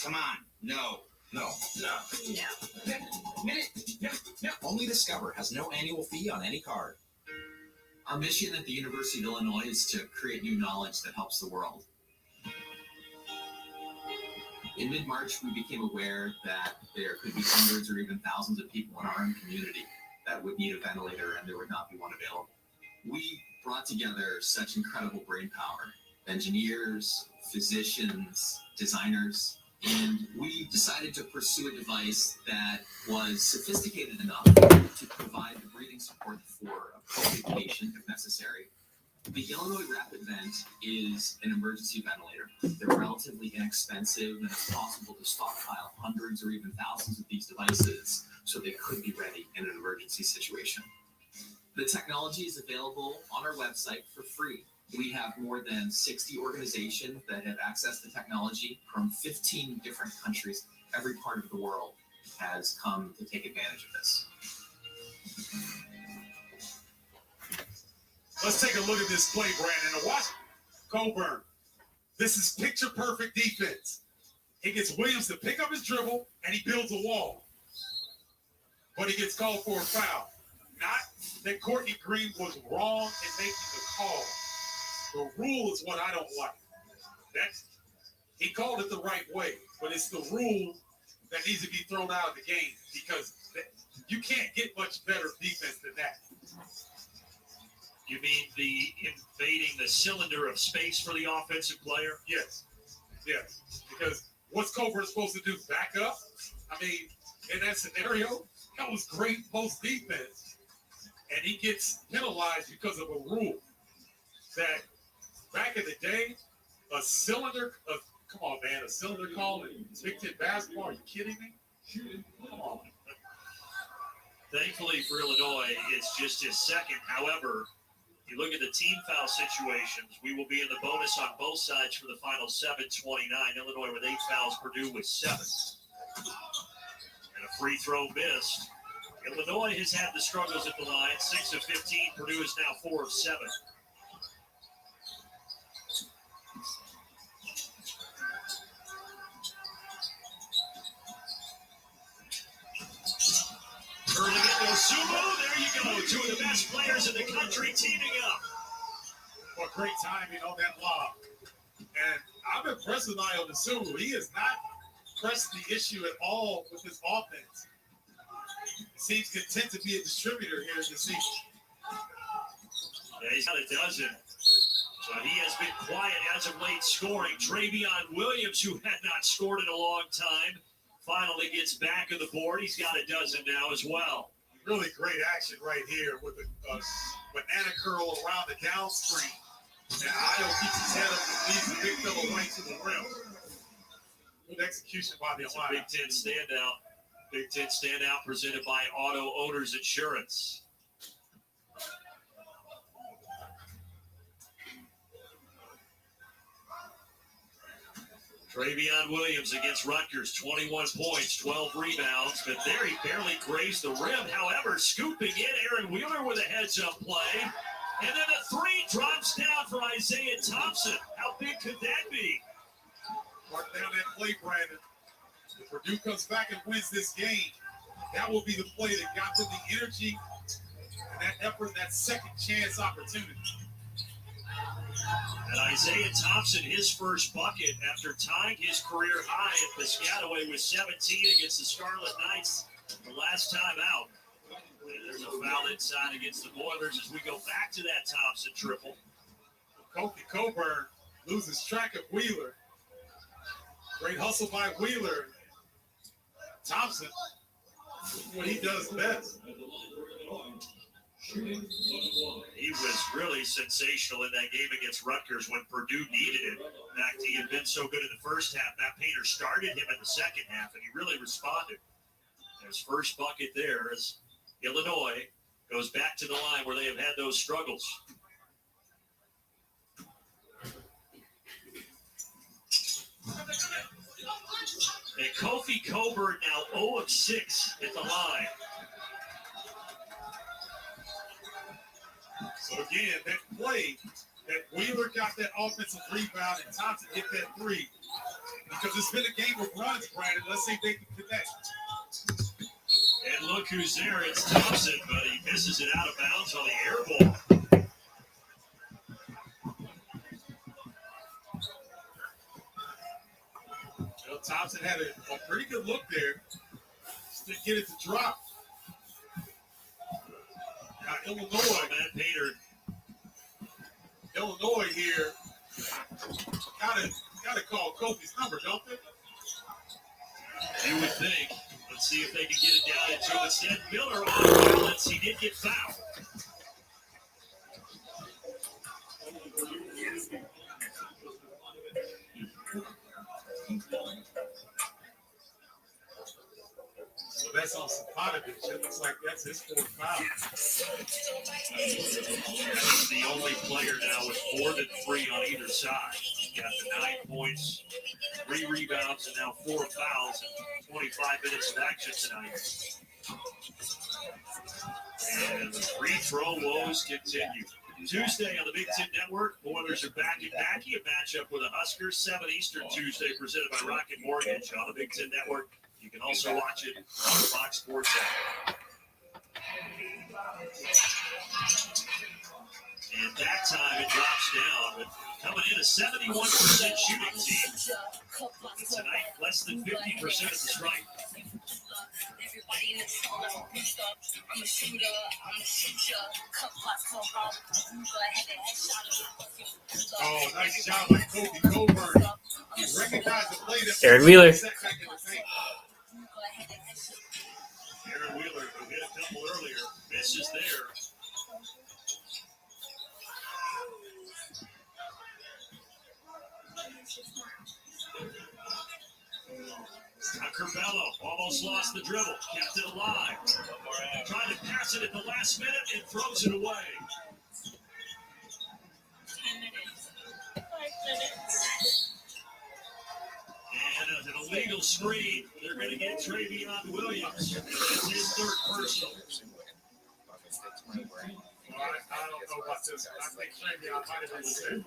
Come on. No. No. No. Only Discover has no annual fee on any card. Our mission at the University of Illinois is to create new knowledge that helps the world. In mid-March, we became aware that there could be hundreds or even thousands of people in our own community that would need a ventilator and there would not be one available. We brought together such incredible brain power, engineers, physicians, designers, and we decided to pursue a device that was sophisticated enough to provide the breathing support for a COVID patient if necessary. The Illinois Rapid Vent is an emergency ventilator. They're relatively inexpensive, and it's possible to stockpile hundreds or even thousands of these devices so they could be ready in an emergency situation. The technology is available on our website for free. We have more than 60 organizations that have accessed the technology from 15 different countries. Every part of the world has come to take advantage of this. Let's take a look at this play, Brandon. And watch Coburn. This is picture-perfect defense. He gets Williams to pick up his dribble, and he builds a wall. But he gets called for a foul. Not that Courtney Green was wrong in making the call. The rule is what I don't like. He called it the right way, but it's the rule that needs to be thrown out of the game because you can't get much better defense than that. You mean the invading the cylinder of space for the offensive player? Yes. Yes. Because what's Coburn supposed to do? Back up? I mean, in that scenario, that was great post defense. And he gets penalized because of a rule that back in the day, a cylinder, come on, man, a cylinder call in Big Ten basketball, are you kidding me? Come on. Thankfully for Illinois, it's just his second. However, you look at the team foul situations, we will be in the bonus on both sides for the final 7:29. Illinois with 8 fouls, Purdue with 7. And a free throw missed. Illinois has had the struggles at the line, 6 of 15. Purdue is now 4 of 7. Early into Sumo, there you go. 2 of the best players in the country teaming up. What great timing on that lob. And I'm impressed with Io Sumo. He has not pressed the issue at all with his offense. Seems content to be a distributor here this season. Yeah, he's got a dozen. But he has been quiet as of late scoring. Travion Williams, who had not scored in a long time, finally gets back on the board. He's got a dozen now as well. Really great action right here with a banana curl around the down screen. And Io keeps his head up and leads the big fellow right to the rim. Good execution by the Alliance. Big Ten standout. Big Ten standout presented by Auto Owners Insurance. Travion Williams against Rutgers, 21 points, 12 rebounds, but there he barely grazed the rim. However, scooping in, Aaron Wheeler with a heads-up play. And then the 3 drops down for Isaiah Thompson. How big could that be? Mark down that play, Brandon. If Purdue comes back and wins this game, that will be the play that got them the energy and that effort, that second chance opportunity. And Isaiah Thompson, his first bucket after tying his career high at Piscataway with 17 against the Scarlet Knights the last time out. And there's a foul inside against the Boilers as we go back to that Thompson triple. Kofi Coburn loses track of Wheeler. Great hustle by Wheeler. Thompson, what he does best. He was really sensational in that game against Rutgers when Purdue needed it. In fact, he had been so good in the first half. Matt Painter started him in the second half, and he really responded. His first bucket there as Illinois goes back to the line where they have had those struggles. And Kofi Coburn now 0 of 6 at the line. So again, that play, that Wheeler got that offensive rebound and Thompson hit that 3. Because it's been a game of runs, Brandon. Let's see if they can connect. And look who's there. It's Thompson, but he misses it out of bounds on the air ball. Well, Thompson had a pretty good look there. Just didn't get it to drop. Now, Illinois here kind of Gotta call Kofi's number, don't they? You would think. Let's see if they can get it down into him. Instead, Miller off balance. He did get fouled. So that's on Sapatovich. It looks like that's his fourth foul. He's the only player now with more than 3 on either side. He's got the 9 points, 3 rebounds, and now 4 fouls in 25 minutes of action tonight. And the free throw woes continue. Tuesday on the Big Ten Network, Oilers are back at Mackey, a matchup with the Huskers, 7 Eastern Tuesday, presented by Rocket Mortgage on the Big Ten Network. You can also watch it on Fox Sports app. And that time it drops down, but coming in a 71% shooting team. Tonight, less than 50% of the strike. Oh, nice job by Kofi Coburn. Recognize the play that Aaron Wheeler. Aaron Wheeler, who hit a couple earlier, misses there. Curbelo almost lost the dribble, kept it alive. Trying to pass it at the last minute and throws it away. 10 minutes. 5 minutes. And an illegal screen. They're going to get Travion Williams. That's his third personal. I don't know about this. I think Travion might have been safe.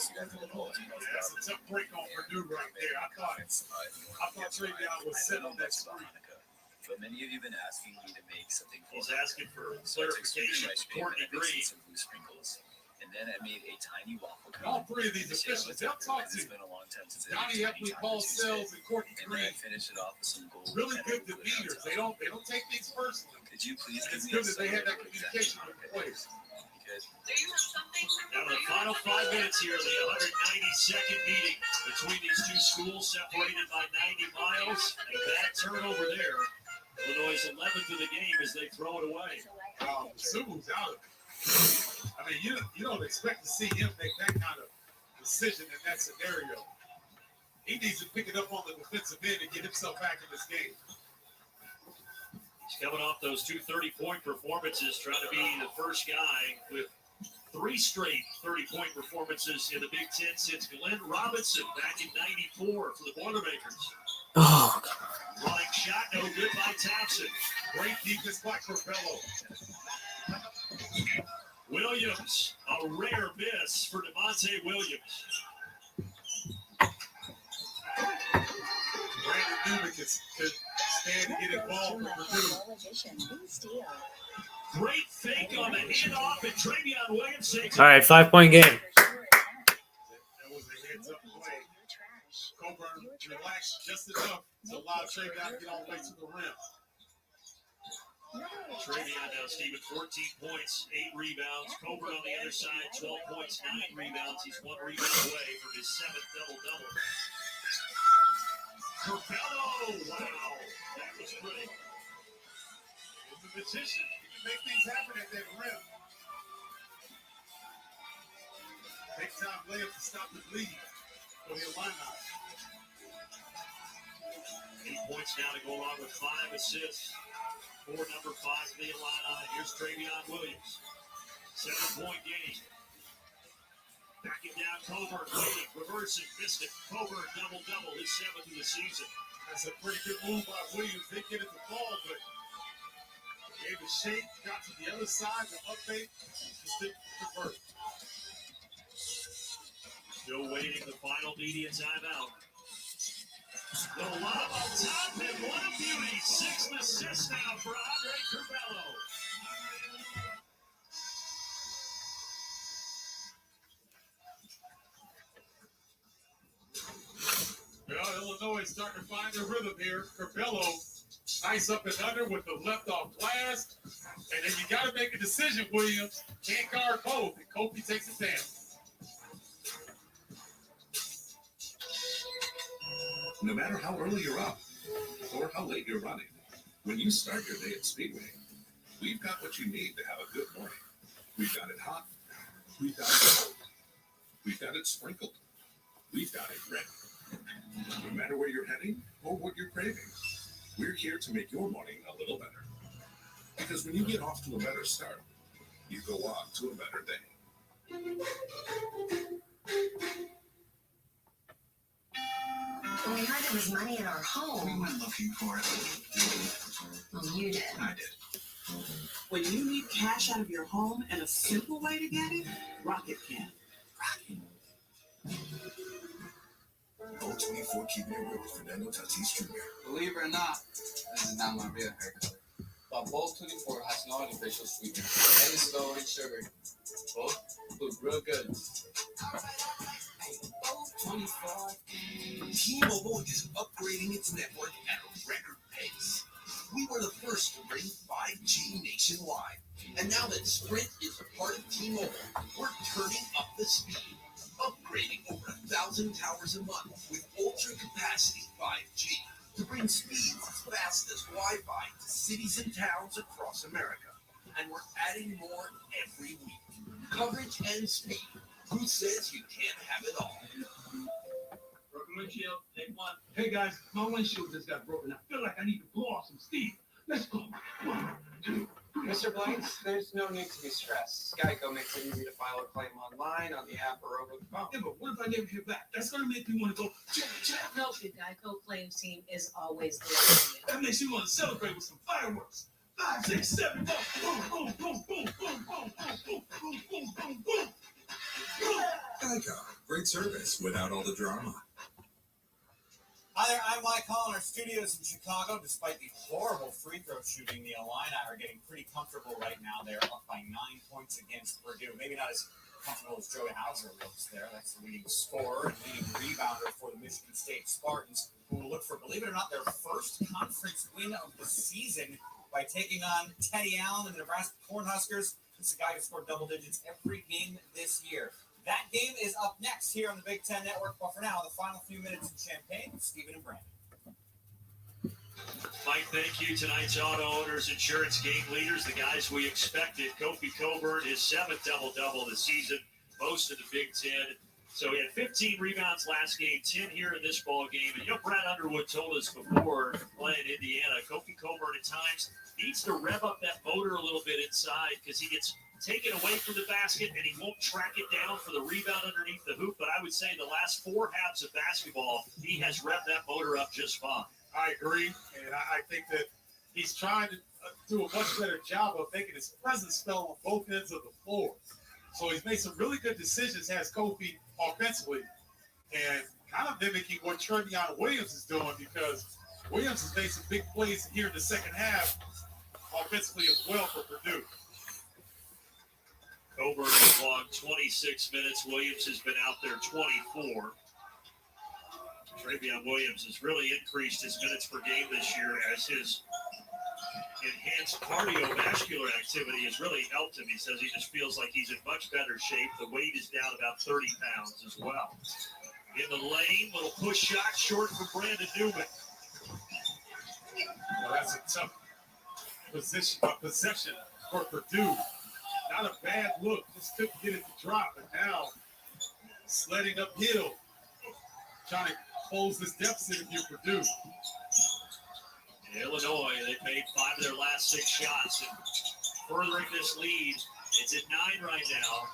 That's a tough break on Purdue right there. I thought Travion was set on that screen. But many of you have been asking me to make something. He's asking for clarification from Courtney Green. Some blue sprinkles. And then I made a tiny waffle cone. All 3 of these officials, they'll talk to It's been a long time since Johnny Epley, Paul Sells, and Courtney And then I Green. finished it off with some gold. Really good demeanors. They don't take things personally. Could you please And it's give me good that they had that communication with the players. Now in the final 5 minutes here, the 192nd meeting between these two schools, separated by 90 miles. A bad turnover there. Illinois 11th of the game as they throw it away. Subu's out of it. I mean, you don't expect to see him make that kind of decision in that scenario. He needs to pick it up on the defensive end and get himself back in this game. He's coming off those 2 30-point performances, trying to be the first guy with 3 straight 30-point performances in the Big Ten since Glenn Robinson back in '94 for the Boilermakers. Oh, Running shot, no good by Thompson. Great defense by Curbelo. Williams, a rare miss for DeMonte Williams. Brandon Newman could stand to get involved with Purdue. Great fake on the handoff, and Travion Williams takes it. all right, 5-point game. That was a heads-up play. Coburn relaxed just enough to allow Travion to get all the way to the rim. Travion now, Stephen, 14 points, 8 rebounds. Coburn on the other side, 12 points, 9 rebounds. He's 1 rebound away from his 7th double-double. Curbelo, wow, that was pretty. He's a magician. He can make things happen at that rim. Big time layup to stop the bleed for the Illini. 8 points now to go along with 5 assists for number 5 for the Illini. Here's Travion Williams. 7-point game. Backing down Coburn, waiting, reversing, missed it. Coburn double-double, his 7th of the season. That's a pretty good move by Williams. They get it the ball, but gave a shake, got to the other side, the up fake, just didn't convert. Still waiting the final media timeout. The lob on top, and what a beauty. 6th assist now for Andre Curbelo. Well, Illinois is starting to find their rhythm here. Curbelo, nice up and under with the left off glass. And then you got to make a decision, Williams. Can't guard both, and Kofi takes it down. No matter how early you're up or how late you're running, when you start your day at Speedway, we've got what you need to have a good morning. We've got it hot. We've got it cold. We've got it sprinkled. We've got it ready. No matter where you're heading or what you're craving, we're here to make your morning a little better. Because when you get off to a better start, you go on to a better day. When we heard there was money in our home, We went looking for it. well, you did. I did. When you need cash out of your home and a simple way to get it, Rocket can. Bolt 24 keeping it real with Fernando Tatis Jr. Believe it or not, this is not my real hair color. But Bolt 24 has no artificial sweetener and is low in sugar. Both look real good. Bolt 24. T-Mobile is upgrading its network at a record pace. We were the first to bring 5G nationwide. And now that Sprint is a part of T-Mobile, we're turning up the speed. Upgrading over 1,000 towers a month with ultra-capacity 5G to bring speeds as fast as Wi-Fi to cities and towns across America. And we're adding more every week. Coverage and speed. Who says you can't have it all? Broken windshield, take one. Hey guys, my windshield just got broken. I feel like I need to blow off some steam. Let's go. 1, 2, 3. Mr. Blanks, there's no need to be stressed. Geico makes it easy to file a claim online, on the app, or over the phone. Yeah, but what if I never hear back? That's gonna make me want to go. No, the Geico claims team is always there for you. That makes me want to celebrate with some fireworks. 5, 6, 7, boom, boom, boom, boom, boom, boom, boom, boom, boom, boom, boom. Geico. Great service without all the drama. Hi there, I'm Mike Hall in our studios in Chicago. Despite the horrible free throw shooting, the Illini are getting pretty comfortable right now. They're up by 9 points against Purdue. Maybe not as comfortable as Joey Hauser looks there. That's the leading scorer and leading rebounder for the Michigan State Spartans, who will look for, believe it or not, their first conference win of the season by taking on Teddy Allen and the Nebraska Cornhuskers. This is a guy who scored double digits every game this year. That game is up next here on the Big Ten Network. But for now, the final few minutes in Champaign with Stephen and Brandon. Mike, thank you. Tonight's Auto Owners Insurance game leaders, the guys we expected. Kofi Coburn, his 7th double-double this season, most of the Big Ten. So he had 15 rebounds last game, 10 here in this ball game. And Brad Underwood told us before playing Indiana, Kofi Coburn at times needs to rev up that motor a little bit inside because he gets taken away from the basket, and he won't track it down for the rebound underneath the hoop. But I would say the last 4 halves of basketball, he has revved that motor up just fine. I agree, and I think that he's trying to do a much better job of making his presence felt on both ends of the floor. So he's made some really good decisions, has Kofi offensively, and kind of mimicking what Trevion Williams is doing, because Williams has made some big plays here in the second half offensively as well for Purdue. Coburn has logged 26 minutes. Williams has been out there 24. Trevion Williams has really increased his minutes per game this year as his enhanced cardiovascular activity has really helped him. He says he just feels like he's in much better shape. The weight is down about 30 pounds as well. In the lane, little push shot short for Brandon Newman. Well, that's a tough possession for Purdue. Not a bad look. Just couldn't get it to drop. But now, sledding uphill, trying to close this deficit if you're Purdue. In Illinois, they've made 5 of their last 6 shots. And furthering this lead, it's at 9 right now.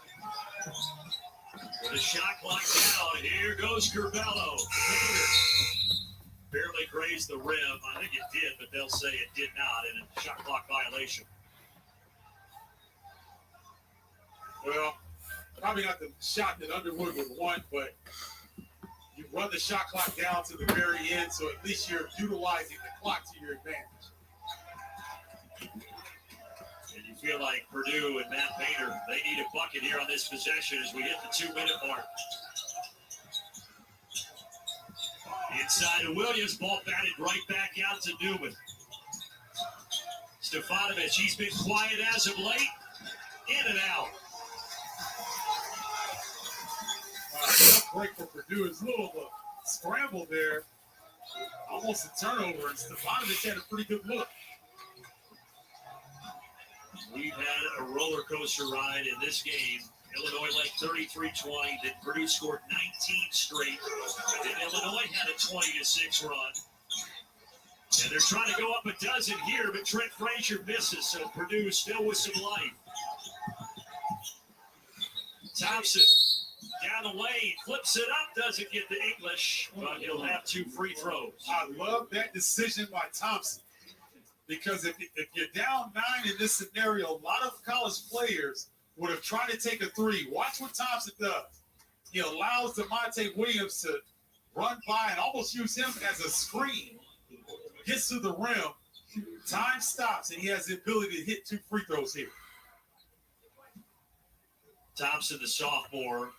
With the shot clock down, here goes Curbelo. Barely grazed the rim. I think it did, but they'll say it did not in a shot clock violation. Well, probably not the shot that Underwood would want, but you run the shot clock down to the very end, so at least you're utilizing the clock to your advantage. And you feel like Purdue and Matt Painter, they need a bucket here on this possession as we hit the 2-minute mark. Inside of Williams, ball batted right back out to Newman. Stefanovic, he's been quiet as of late. In and out. Tough break for Purdue. It's a little of a scramble there. almost a turnover, and Stefanovic had a pretty good look. We've had a roller coaster ride in this game. Illinois led 33-20. Then Purdue scored 19 straight. Then Illinois had a 20-6 run. And they're trying to go up a dozen here, but Trent Frazier misses, so Purdue still with some life. Thompson down the lane, flips it up, doesn't get the English, but he'll have 2 free throws. I love that decision by Thompson, because if you're down 9 in this scenario, a lot of college players would have tried to take a 3. Watch what Thompson does. He allows DeMonte Williams to run by and almost use him as a screen. Gets to the rim, time stops, and he has the ability to hit 2 free throws here. Thompson, the sophomore,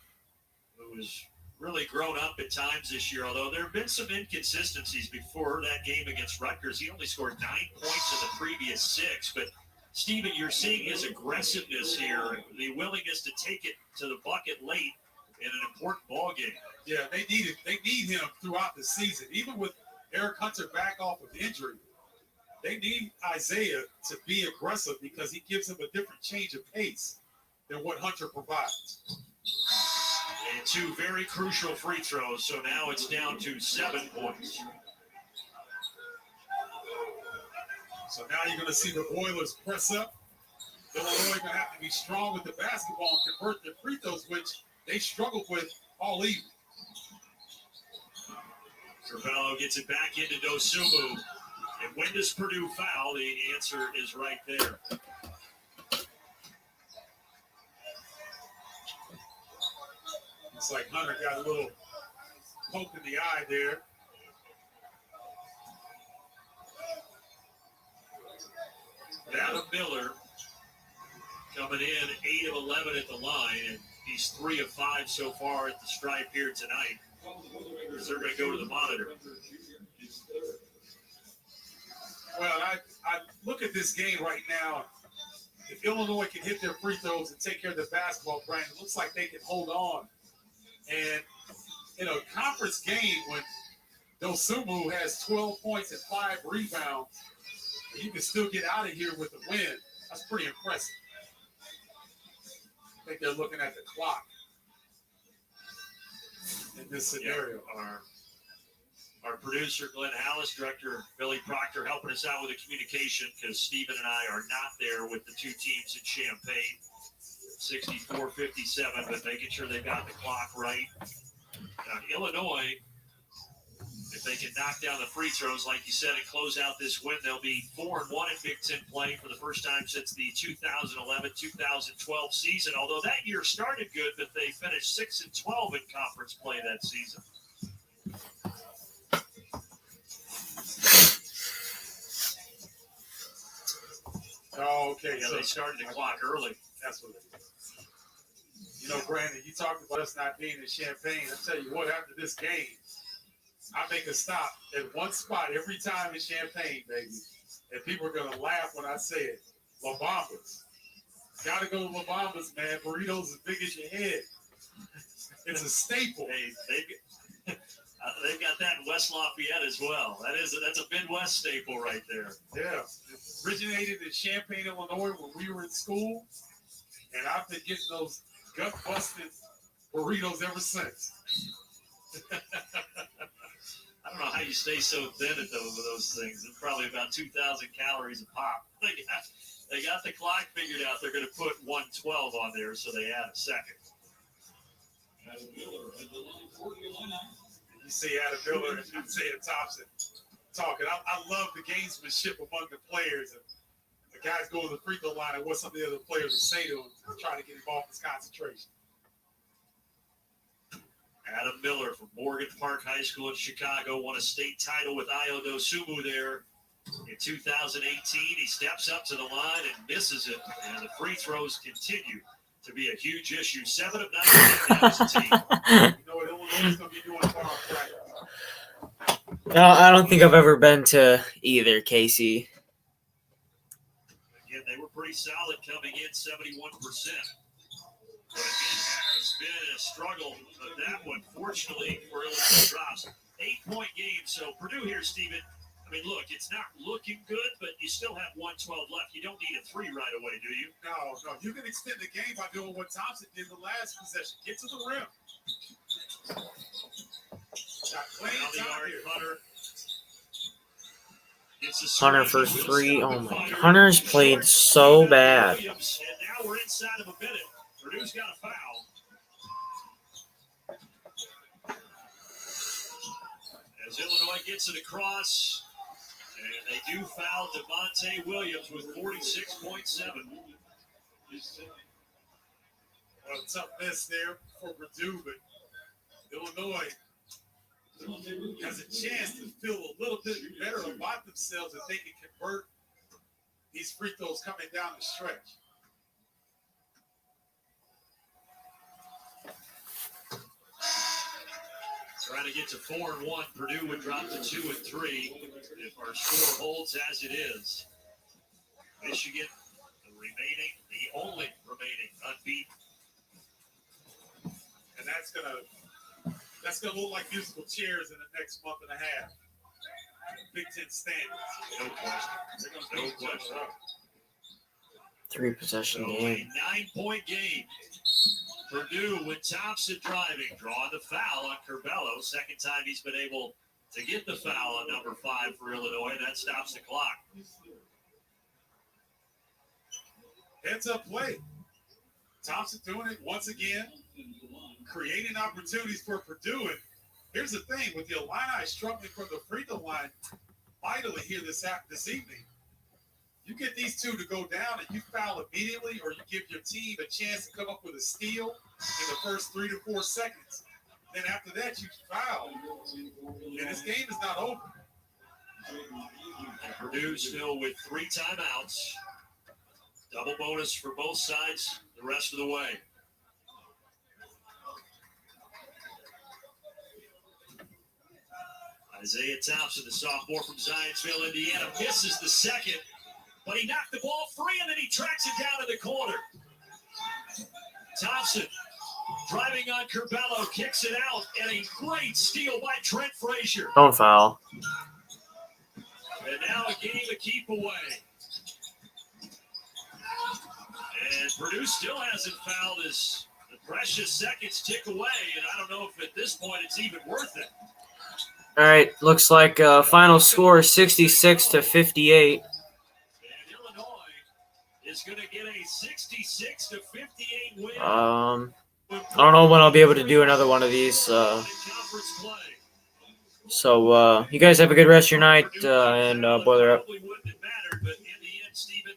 who has really grown up at times this year, although there have been some inconsistencies before that game against Rutgers. He only scored 9 points in the previous 6. But, Stephen, you're seeing his aggressiveness here, the willingness to take it to the bucket late in an important ball game. Yeah, they need him throughout the season. Even with Eric Hunter back off of injury, they need Isaiah to be aggressive because he gives him a different change of pace than what Hunter provides. And 2 very crucial free throws, so now it's down to 7 points. So now you're going to see the Boilers press up. Illinois going to have to be strong with the basketball and convert their free throws, which they struggled with all evening. Cervello gets it back into Dosunmu. And when does Purdue foul? The answer is right there. It's like Hunter got a little poke in the eye there. Adam Miller coming in 8 of 11 at the line, and he's 3 of 5 so far at the stripe here tonight. They're going to go to the monitor. Well, I look at this game right now. If Illinois can hit their free throws and take care of the basketball, Brandon, it looks like they can hold on. And in a conference game when Dosunmu has 12 points and 5 rebounds, you can still get out of here with a win. That's pretty impressive. I think they're looking at the clock in this scenario. Our producer, Glenn Hallis, director Billy Proctor, helping us out with the communication because Stephen and I are not there with the 2 teams in Champaign. 64-57, but making sure they've got the clock right. Illinois, if they can knock down the free throws, like you said, and close out this win, they'll be 4-1 in Big Ten play for the first time since the 2011-2012 season. Although that year started good, but they finished 6-12 in conference play that season. Oh, okay. Yeah, so they started the clock early. That's what it is. You know, Brandon, you talked about us not being in Champaign. I tell you what, after this game, I make a stop at one spot every time in Champaign, baby. And people are going to laugh when I say it. La Bamba's. Got to go to La Bamba's, man. Burritos as big as your head. It's a staple. Hey, they've got that in West Lafayette as well. That's a Midwest staple right there. Yeah. It originated in Champaign, Illinois when we were in school. And I've been getting those gut-busted burritos ever since. I don't know how you stay so thin at those things. It's probably about 2,000 calories a pop. They got the clock figured out. They're going to put 112 on there, so they add a second. You see Adam Miller and Isaiah Thompson talking. I love the gamesmanship among the players. And the guys go to the free throw line and what some of the other players will say to him, trying to get him off his concentration. Adam Miller from Morgan Park High School in Chicago won a state title with Ayo Dosunmu there in 2018. He steps up to the line and misses it, and the free throws continue to be a huge issue. 7 of 9 now as a team. You know what Illinois is going to be doing tomorrow practice? No, I don't think I've ever been to either, Casey. Again, they were pretty solid coming in, 71%. But it has been a struggle of that one. Fortunately for Illinois drops. 8-point game. So Purdue here, Steven. I mean, look, it's not looking good, but you still have 1:12 left. You don't need a 3 right away, do you? No. You can extend the game by doing what Thompson did the last possession. Get to the rim. Got plenty of time here. Hunter for 3. Oh my! Hunter's played so bad. And now we're inside of a minute. Purdue's got a foul. As Illinois gets it across, and they do foul Devontae Williams with 46.7. Well, tough miss there for Purdue, but Illinois has a chance to feel a little bit better about themselves if they can convert these free throws coming down the stretch. Trying to get to 4-1. Purdue would drop to 2-3 if our score holds as it is. Michigan, the only remaining unbeaten. And that's gonna look like musical chairs in the next month and a half. Big Ten standings. No question. No question. 3 possession So game. a 9-point game. Purdue with Thompson driving, drawing the foul on Curbelo. Second time he's been able to get the foul on number 5 for Illinois. That stops the clock. Heads up play. Thompson doing it once again, creating opportunities for Purdue. And here's the thing, with the Illini struggling from the free throw line mightily here this evening, you get these two to go down and you foul immediately, or you give your team a chance to come up with a steal in the first 3 to 4 seconds. Then after that, you foul. And this game is not over. And Purdue still with 3 timeouts. Double bonus for both sides the rest of the way. Isaiah Thompson, the sophomore from Zionsville, Indiana, misses the second, but he knocked the ball free and then he tracks it down in the corner. Thompson driving on Curbelo, kicks it out, and a great steal by Trent Frazier. Don't foul. And now a game to keep away. And Purdue still hasn't fouled as the precious seconds tick away, and I don't know if at this point it's even worth it. All right, looks like final score 66-58. And Illinois is going to get a 66-58 win. I don't know when I'll be able to do another one of these. So you guys have a good rest of your night, and boiler up. Probably wouldn't have mattered, but in the end, Stephen,